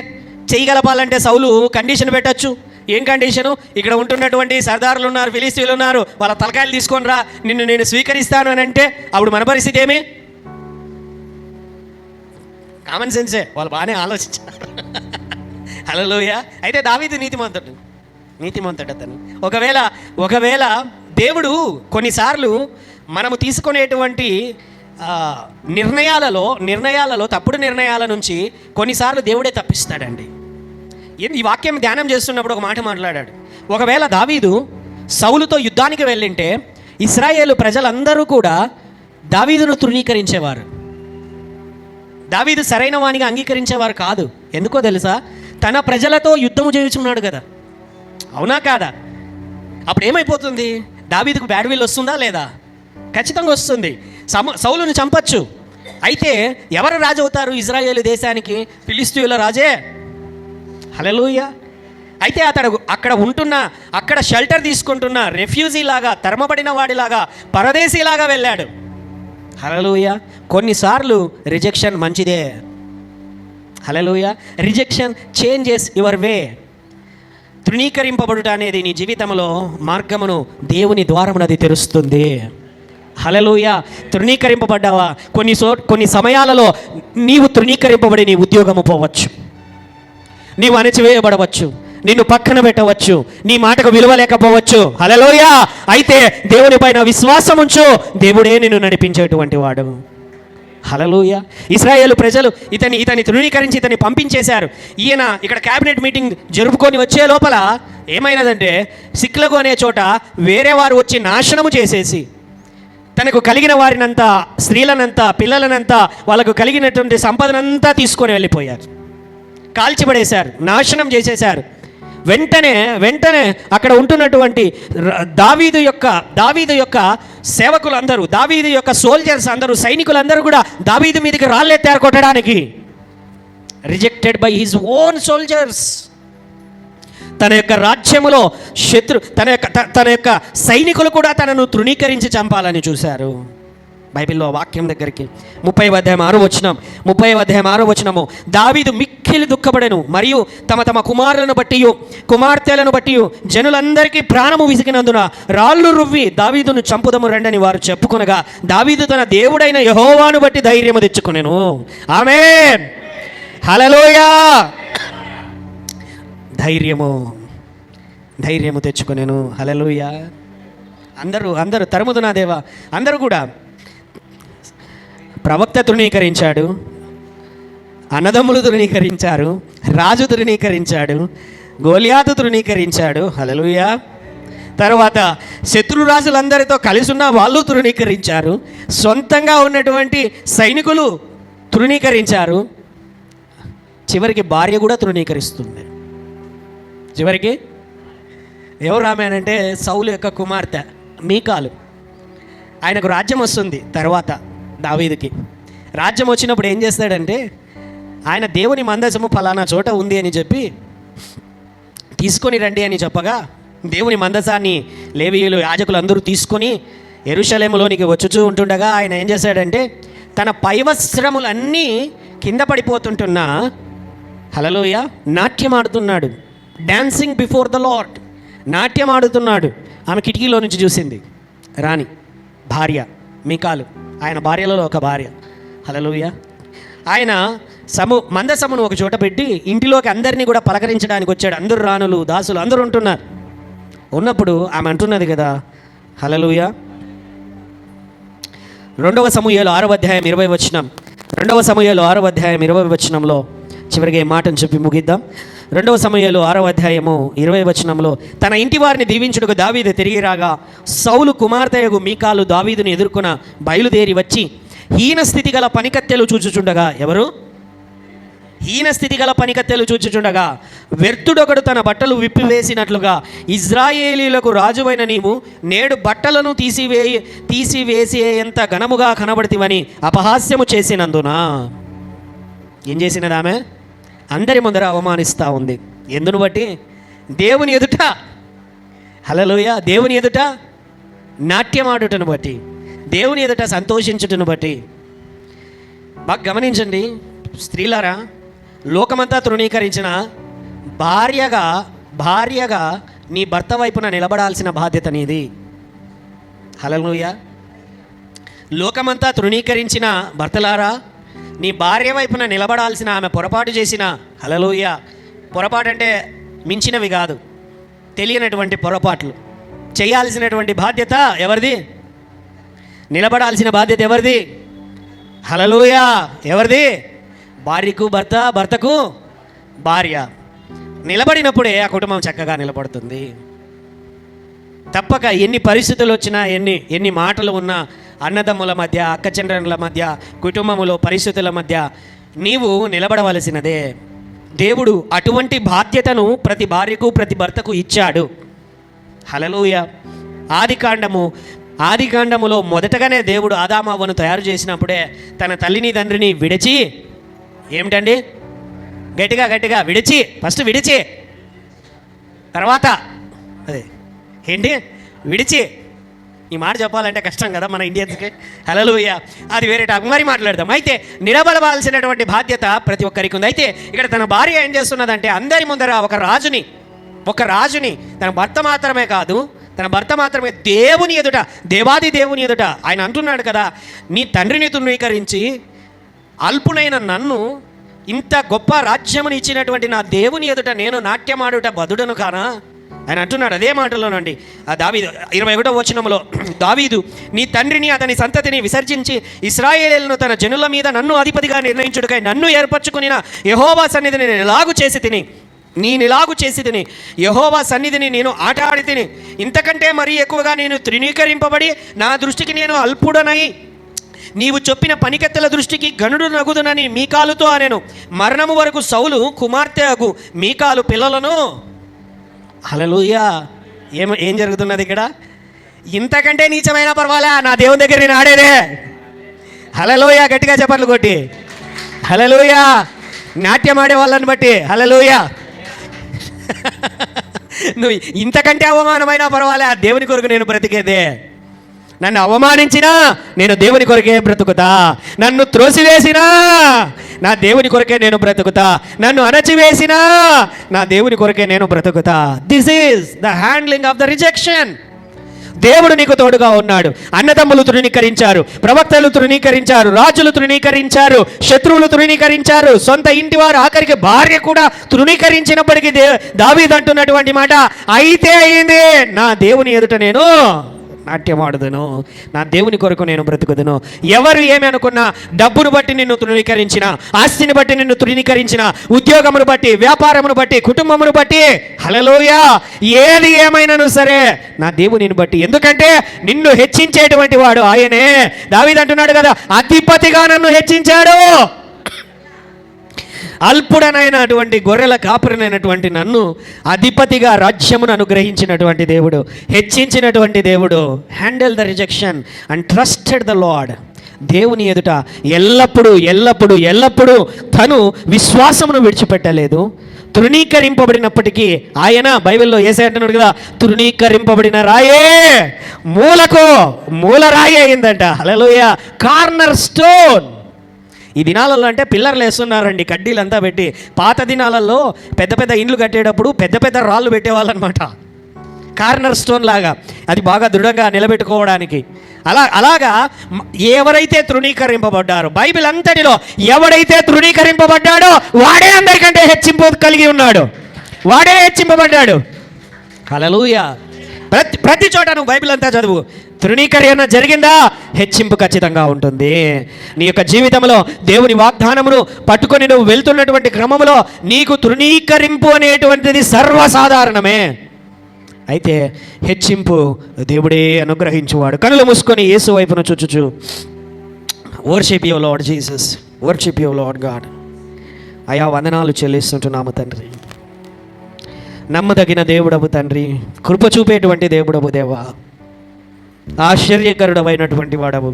చెయ్యి కలపాలంటే సౌలు కండిషన్ పెట్టచ్చు. ఏం కండిషను? ఇక్కడ ఉంటున్నటువంటి సర్దారులు ఉన్నారు, ఫిలిస్తీయులు ఉన్నారు, వాళ్ళ తలకాయలు తీసుకొని రా, నిన్ను నేను స్వీకరిస్తాను అని అంటే అప్పుడు మన పరిస్థితి ఏమి? కామన్ సెన్సే, వాళ్ళు బాగానే ఆలోచించారు. హల్లెలూయా. అయితే దావీదు నీతిమంతుడు అతను. ఒకవేళ దేవుడు కొన్నిసార్లు మనము తీసుకునేటువంటి నిర్ణయాలలో తప్పుడు నిర్ణయాల నుంచి కొన్నిసార్లు దేవుడే తప్పిస్తాడండి. ఈ వాక్యం ధ్యానం చేస్తున్నప్పుడు ఒక మాట మాట్లాడాడు. ఒకవేళ దావీదు సౌలుతో యుద్ధానికి వెళ్ళింటే ఇశ్రాయేలు ప్రజలందరూ కూడా దావీదును తృణీకరించేవారు, దావీదు సరైన వానిగా అంగీకరించేవారు కాదు. ఎందుకో తెలుసా? తన ప్రజలతో యుద్ధము చేయుచున్నాడు కదా, అవునా కాదా? అప్పుడు ఏమైపోతుంది? దావీదుకు బ్యాడ్ విల్ వస్తుందా లేదా? ఖచ్చితంగా వస్తుంది. సౌలును చంపచ్చు. అయితే ఎవరు రాజు అవుతారు ఇజ్రాయేలు దేశానికి? ఫిలిస్తీయుల రాజే. హల్లెలూయా. అయితే అక్కడ షెల్టర్ తీసుకుంటున్న రెఫ్యూజీ లాగా, తరమబడిన వాడిలాగా, పరదేశీలాగా వెళ్ళాడు. హల్లెలూయా. కొన్నిసార్లు రిజెక్షన్ మంచిదే. హల్లెలూయా. Rejection changes your way. తృణీకరింపబడుట అనేది నీ జీవితంలో మార్గమును, దేవుని ద్వారమునది తెరుస్తుంది. హల్లెలూయా. తృణీకరింపబడ్డావా? కొన్ని సమయాలలో నీవు తృణీకరింపబడి నీ ఉద్యోగము పోవచ్చు, నీవు అణచివేయబడవచ్చు, నిన్ను పక్కన పెట్టవచ్చు, నీ మాటకు విలువ లేకపోవచ్చు. హల్లెలూయా. అయితే దేవుని పైన విశ్వాసం ఉంచు, దేవుడే నిన్ను నడిపించేటువంటి వాడు. హల్లెలూయా. ఇశ్రాయేలు ప్రజలు ఇతని తృణీకరించి ఇతన్ని పంపించేశారు. ఈయన ఇక్కడ క్యాబినెట్ మీటింగ్ జరుపుకొని వచ్చే లోపల ఏమైనదంటే, సిక్లగు అనే చోట వేరే వారు వచ్చి నాశనము చేసేసి తనకు కలిగిన వారినంతా, స్త్రీలనంతా, పిల్లలనంతా, వాళ్ళకు కలిగినటువంటి సంపదనంతా తీసుకొని వెళ్ళిపోయారు, కాల్చిపడేశారు, నాశనం చేసేశారు. వెంటనే అక్కడ ఉంటున్నటువంటి దావీదు యొక్క సేవకులందరూ, దావీదు యొక్క సోల్జర్స్ అందరూ, సైనికులందరూ కూడా దావీదు మీదకి రాళ్ళెత్తారు కొట్టడానికి. Rejected by his own soldiers. తన యొక్క రాజ్యములో తన యొక్క సైనికులు కూడా తనను తృణీకరించి చంపాలని చూశారు. బైబిల్లో వాక్యం దగ్గరికి 30వ అధ్యాయం 6వ వచనము, దావీదు మిక్కిలి దుఃఖపడెను, మరియు తమ కుమారులను బట్టి కుమార్తెలను బట్టి జనులందరికీ ప్రాణము విసిగినందున రాళ్ళు రువ్వి దావీదును చంపుదము రండని వారు చెప్పుకొనగా, దావీదు తన దేవుడైన యెహోవాను బట్టి ధైర్యము తెచ్చుకొనెను. ఆమేన్. హల్లెలూయా. ధైర్యము తెచ్చుకొనెను. హల్లెలూయా. అందరూ తరుముదునా దేవా, అందరూ కూడా. ప్రవక్త తృణీకరించాడు, అన్నదమ్ములు తృణీకరించారు, రాజు తృణీకరించాడు, గోలియాతు తృణీకరించాడు. హల్లెలూయా. తర్వాత శత్రురాజులందరితో కలిసి ఉన్న వాళ్ళు తృణీకరించారు, సొంతంగా ఉన్నటువంటి సైనికులు తృణీకరించారు. చివరికి భార్య కూడా తృణీకరిస్తుంది. చివరికి ఎవరు ఆమెనంటే సౌలు యొక్క కుమార్తె మీకాలు. ఆయనకు రాజ్యం వస్తుంది. తర్వాత దావీదుకి రాజ్యం వచ్చినప్పుడు ఏం చేస్తాడంటే, ఆయన దేవుని మందసము ఫలానా చోట ఉంది అని చెప్పి తీసుకొని రండి అని చెప్పగా, దేవుని మందసాన్ని లేవీయులు, యాజకులు అందరూ తీసుకొని యెరూషలేములోనికి వచ్చుచూ ఉంటుండగా ఆయన ఏం చేశాడంటే, తన పైవస్త్రములన్నీ కింద పడిపోతుంటున్నా హల్లెలూయా నాట్యం ఆడుతున్నాడు. డాన్సింగ్ బిఫోర్ ద లార్డ్, నాట్యం ఆడుతున్నాడు. ఆమె కిటికీలో నుంచి చూసింది. రాణి భార్య మీకాలు, ఆయన భార్యలలో ఒక భార్య. హల్లెలూయా. ఆయన మందసమును ఒక చోట పెట్టి ఇంటిలోకి అందరినీ కూడా పలకరించడానికి వచ్చాడు. అందరూ రాణులు దాసులు అందరూ ఉంటున్నారు. ఉన్నప్పుడు ఆమె అంటున్నది కదా, హల్లెలూయా, 2 సమూయేలు 6వ అధ్యాయం 20 వచనం, 2 సమూయేలు 6వ అధ్యాయం 20 వచనంలో చివరిగా ఈ మాటను చెప్పి ముగిద్దాం. 2 సమూయేలు 6వ అధ్యాయము 20 వచనంలో, తన ఇంటి వారిని దీవించుటకు దావీదు తిరిగి రాగా సౌలు కుమార్తెయగు మీకాలు దావీదుని ఎదుర్కొన బయలుదేరి వచ్చి హీన స్థితి గల పనికత్తెలు చూచుచుండగా, ఎవరు? హీన స్థితి గల పనికత్తెలు చూచుచుండగా వ్యర్థుడొకడు తన బట్టలు విప్పివేసినట్లుగా ఇజ్రాయేలీలకు రాజువైన నీవు నేడు బట్టలను తీసివేసేంత ఘనముగా కనబడితివని అపహాస్యము చేసినందున. ఏం చేసినది ఆమె? అందరి ముందర అవమానిస్తూ ఉంది. ఎందును బట్టి? దేవుని ఎదుట, హల్లెలూయా, దేవుని ఎదుట నాట్యమాడుటను బట్టి, దేవుని ఎదుట సంతోషించుటను బట్టి. బాగా గమనించండి స్త్రీలారా, లోకమంతా తృణీకరించిన భార్యగా నీ భర్త వైపున నిలబడాల్సిన బాధ్యత నీది. హల్లెలూయా. లోకమంతా తృణీకరించిన భర్తలారా, నీ భార్య వైపున నిలబడాల్సిన, ఆమె పొరపాటు చేసిన, హల్లెలూయా, పొరపాటు అంటే మించినవి కాదు, తెలియనటువంటి పొరపాట్లు చేయాల్సినటువంటి బాధ్యత ఎవరిది? నిలబడాల్సిన బాధ్యత ఎవరిది? హల్లెలూయా, ఎవరిది? భార్యకు భర్త, భర్తకు భార్య. నిలబడినప్పుడే ఆ కుటుంబం చక్కగా నిలబడుతుంది. తప్పక ఎన్ని పరిస్థితులు వచ్చినా, ఎన్ని మాటలు ఉన్నా, అన్నదమ్ముల మధ్య, అక్కచెల్లెళ్ళ మధ్య, కుటుంబములో పరిస్థితుల మధ్య నీవు నిలబడవలసినదే. దేవుడు అటువంటి బాధ్యతను ప్రతి భార్యకు ప్రతి భర్తకు ఇచ్చాడు. హల్లెలూయా. ఆదికాండములో మొదటగానే దేవుడు ఆదాము అవ్వను తయారు చేసినప్పుడే తన తల్లిని తండ్రిని విడిచి, ఏమిటండి, గట్టిగా విడిచి, ఫస్ట్ విడిచి, తర్వాత అదే ఏంటి, విడిచి. ఈ మాట చెప్పాలంటే కష్టం కదా మన ఇండియన్స్కి. హల్లెలూయా. అది వేరే టాపిక్, మరి మాట్లాడదాం. అయితే నిలబడవలసినటువంటి బాధ్యత ప్రతి ఒక్కరికి ఉంది. అయితే ఇక్కడ తన భార్య ఏం చేస్తున్నదంటే అందరి ముందర ఒక రాజుని తన భర్త మాత్రమే కాదు, తన భర్త మాత్రమే దేవుని ఎదుట, దేవాది దేవుని ఎదుట ఆయన అంటున్నాడు కదా, నీ తండ్రిని తృణీకరించి అల్పునైన నన్ను ఇంత గొప్ప రాజ్యముని ఇచ్చినటువంటి నా దేవుని ఎదుట నేను నాట్యమాడుట బదుడను కానా? ఆయన అంటున్నాడు అదే మాటలోనండి. ఆ దావీదు 21వ వచనంలో, దావీదు నీ తండ్రిని అతని సంతతిని విసర్జించి ఇశ్రాయేలును తన జనుల మీద నన్ను అధిపతిగా నిర్ణయించుటకై నన్ను ఏర్పరచుకుని యెహోవా సన్నిధిని నేను ఇలాగు చేసి తిని యెహోవా సన్నిధిని నేను ఆట ఆడి తిని, ఇంతకంటే మరీ ఎక్కువగా నేను తృణీకరింపబడి నా దృష్టికి నేను అల్పుడనై నీవు చెప్పిన పనికెత్తెల దృష్టికి గనుడు నగుదునని మీకాలుతో అనెను. మరణము వరకు సౌలు కుమార్తె అగు మీకాలు పిల్లలను. హల్లెలూయా. ఏం జరుగుతున్నది ఇక్కడ? ఇంతకంటే నీచమైన పర్వాలా, నా దేవుని దగ్గర నేను ఆడేదే. హల్లెలూయా. గట్టిగా చప్పట్లు కొట్టి హల్లెలూయా. నాట్యం ఆడే వాళ్ళని బట్టి హల్లెలూయా. నువ్వు ఇంతకంటే అవమానమైన పర్వాలే, దేవుని కొరకు నేను బ్రతికేదే. నన్ను అవమానించినా నేను దేవుని కొరకే బ్రతుకుతా, నన్ను త్రోసివేసినా నా దేవుని కొరకే నేను బ్రతుకుతా, నన్ను అణచివేసినా నా దేవుని కొరకే నేను బ్రతుకుతా. This is the handling of the rejection. దేవుడు నీకు తోడుగా ఉన్నాడు. అన్నదమ్ములు తృణీకరించారు, ప్రవక్తలు తృణీకరించారు, రాజులు తృణీకరించారు, శత్రువులు తృణీకరించారు, సొంత ఇంటి వారు, ఆఖరికి భార్య కూడా తృణీకరించినప్పటికీ దావీదు అంటున్నటువంటి మాట, అయితే అయింది, నా దేవుని ఎదుట నేను నాట్యమాడుదును, నా దేవుని కొరకు నేను బ్రతుకుదును. ఎవరు ఏమి అనుకున్నా, డబ్బును బట్టి నిన్ను తృణీకరించిన, ఆస్తిని బట్టి నిన్ను తృణీకరించిన, ఉద్యోగమును బట్టి, వ్యాపారమును బట్టి, కుటుంబమును బట్టి, హల్లెలూయా, ఏది ఏమైనాను సరే నా దేవునిని బట్టి, ఎందుకంటే నిన్ను హెచ్చించేటువంటి వాడు ఆయనే. దావీదు అంటున్నాడు కదా, అధిపతిగా నన్ను హెచ్చించాడు. అల్పుడనైనటువంటి గొర్రెల కాపురనైనటువంటి నన్ను అధిపతిగా రాజ్యమును అనుగ్రహించినటువంటి దేవుడు, హెచ్చించినటువంటి దేవుడు. Handle the rejection and trusted the lord. దేవుని ఎదుట ఎల్లప్పుడూ తను విశ్వాసమును విడిచిపెట్టలేదు, తృణీకరింపబడినప్పటికీ ఆయన బైబిల్లో యేసయ్య అంటున్నాడు కదా, తృణీకరింపబడిన రాయే మూల రాయే అయిందంట. హల్లెలూయా. Corner stone. ఈ దినాలలో అంటే పిల్లర్లు వేస్తున్నారండి, కడ్డీలంతా పెట్టి. పాత దినాలలో పెద్ద పెద్ద ఇండ్లు కట్టేటప్పుడు పెద్ద పెద్ద రాళ్ళు పెట్టేవాళ్ళు అనమాట, కార్నర్ స్టోన్ లాగా, అది బాగా దృఢంగా నిలబెట్టుకోవడానికి. అలాగా ఎవరైతే తృణీకరింపబడ్డారో, బైబిల్ అంతటిలో ఎవడైతే తృణీకరింపబడ్డాడో వాడే అందరికంటే హెచ్చింపు కలిగి ఉన్నాడు, వాడే హెచ్చింపబడ్డాడు. హల్లెలూయా. ప్రతి చోట నువ్వు బైబిల్ అంతా చదువు, తృణీకరణ జరిగిందా, హెచ్చింపు ఖచ్చితంగా ఉంటుంది. నీ యొక్క జీవితంలో దేవుని వాగ్దానమును పట్టుకొని నువ్వు వెళ్తున్నటువంటి క్రమంలో నీకు తృణీకరింపు అనేటువంటిది సర్వసాధారణమే. అయితే హెచ్చింపు దేవుడే అనుగ్రహించువాడు. కనులు మూసుకొని యేసు వైపును చూచుచు, worship you Lord Jesus, worship you Lord God. అయా వందనాలు చెల్లిస్తుంటున్నాము తండ్రి, నమ్మదగిన దేవుడవు తండ్రి, కృప చూపేటువంటి దేవుడవు దేవా, ఆశ్చర్యకరుడమైనటువంటి వాడవు.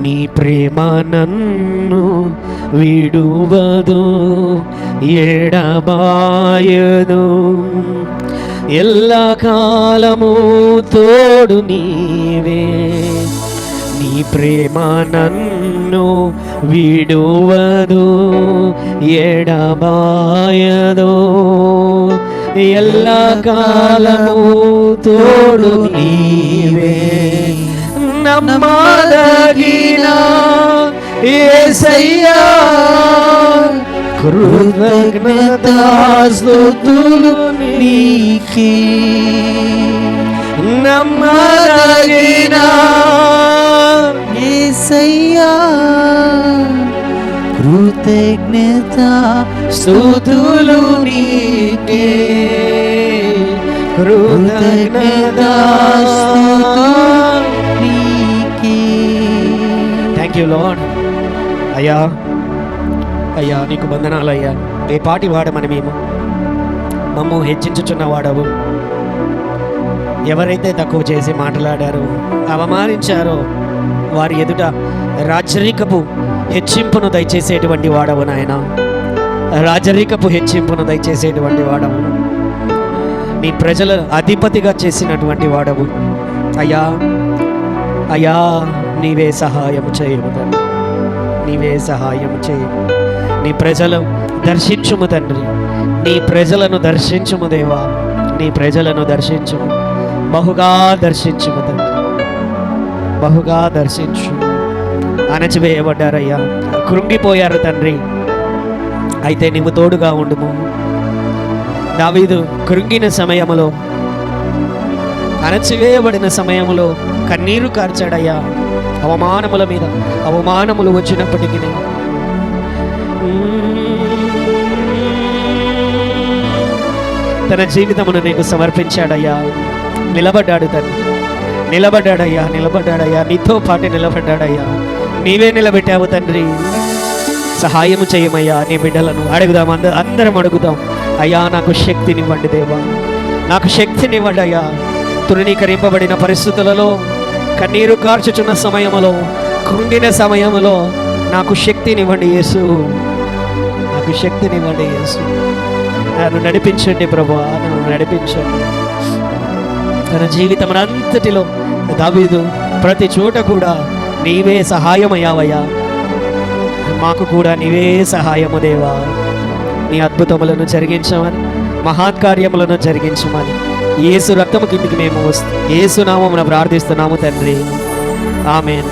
నీ ప్రేమ నన్ను విడువదు, ఎడబాయదు, ఎల్లకాలము తోడు నీవే. నీ ప్రేమ నన్ను విడువదు, ఎడబాయదు, ఎల్లకాలము తోడు నీవే. నమ్మదగిన యేసయ్యా, కృతజ్ఞతాస్తుతులు నీకే. నమ్మదగిన యేసయ్యా, కృతజ్ఞతాస్తుతులు నీకే. కృతజ్ఞతాస్తుతులు నీకే. Thank you lord. అయ్యా అయ్యా నీకు వందనాలు అయ్యా. ఏ పాటి వాడమని మేము మమ్ము హెచ్చించుచున్న వాడవు. ఎవరైతే తక్కువ చేసి మాట్లాడారో, అవమానించారో వారి ఎదుట రాజరికపు హెచ్చింపును దయచేసేటువంటి వాడవు నాయన, రాజరికపు హెచ్చింపును దయచేసేటువంటి వాడవు. నీ ప్రజల అధిపతిగా చేసినటువంటి వాడవు అయ్యా. అయ్యా నీవే సహాయం చేయము తండ్రి, నీవే సహాయం చేయము. నీ ప్రజలు దర్శించుము తండ్రి, నీ ప్రజలను దర్శించుము దేవా, నీ ప్రజలను దర్శించుము, బహుగా దర్శించుము తండ్రి, బహుగా దర్శించు. అణచివేయబడ్డారయ్యా, కృంగిపోయారు తండ్రి, అయితే నీవు తోడుగా ఉండుము. దావీదు కృంగిన సమయములో, అణచివేయబడిన సమయంలో కన్నీరు కార్చాడయ్యా. అవమానముల మీద అవమానములు వచ్చినప్పటికీ తన జీవితమును నీకు సమర్పించాడయ్యా. నిలబడ్డాడు తండ్రి, నిలబడ్డాడయ్యా, నీతో పాటు నిలబడ్డాడయ్యా. నీవే నిలబెట్టావు తండ్రి, సహాయము చేయమయ్యా. నీ బిడ్డలను అడుగుదాం, అందరం అడుగుదాం. అయ్యా నాకు శక్తినివ్వండి దేవా, నాకు శక్తినివ్వండి అయ్యా. తృణీకరింపబడిన పరిస్థితులలో, కన్నీరు కార్చుచున్న సమయములో, కృంగిన సమయములో నాకు శక్తినివ్వండి యేసు, నాకు శక్తినివ్వండి యేసు. నన్ను నడిపించండి ప్రభువా, నన్ను నడిపించండి. తన జీవితం అంతటిలో దావీదు ప్రతి చోట కూడా నీవే సహాయమయ్యావయ్యా. మాకు కూడా నీవే సహాయము దేవా. నీ అద్భుతములను జరిగించమని, మహాత్కార్యములను జరిగించమని యేసు రక్తము కిందికి మేము యేసు నామమున ప్రార్థిస్తున్నాము తండ్రి. ఆమేన్.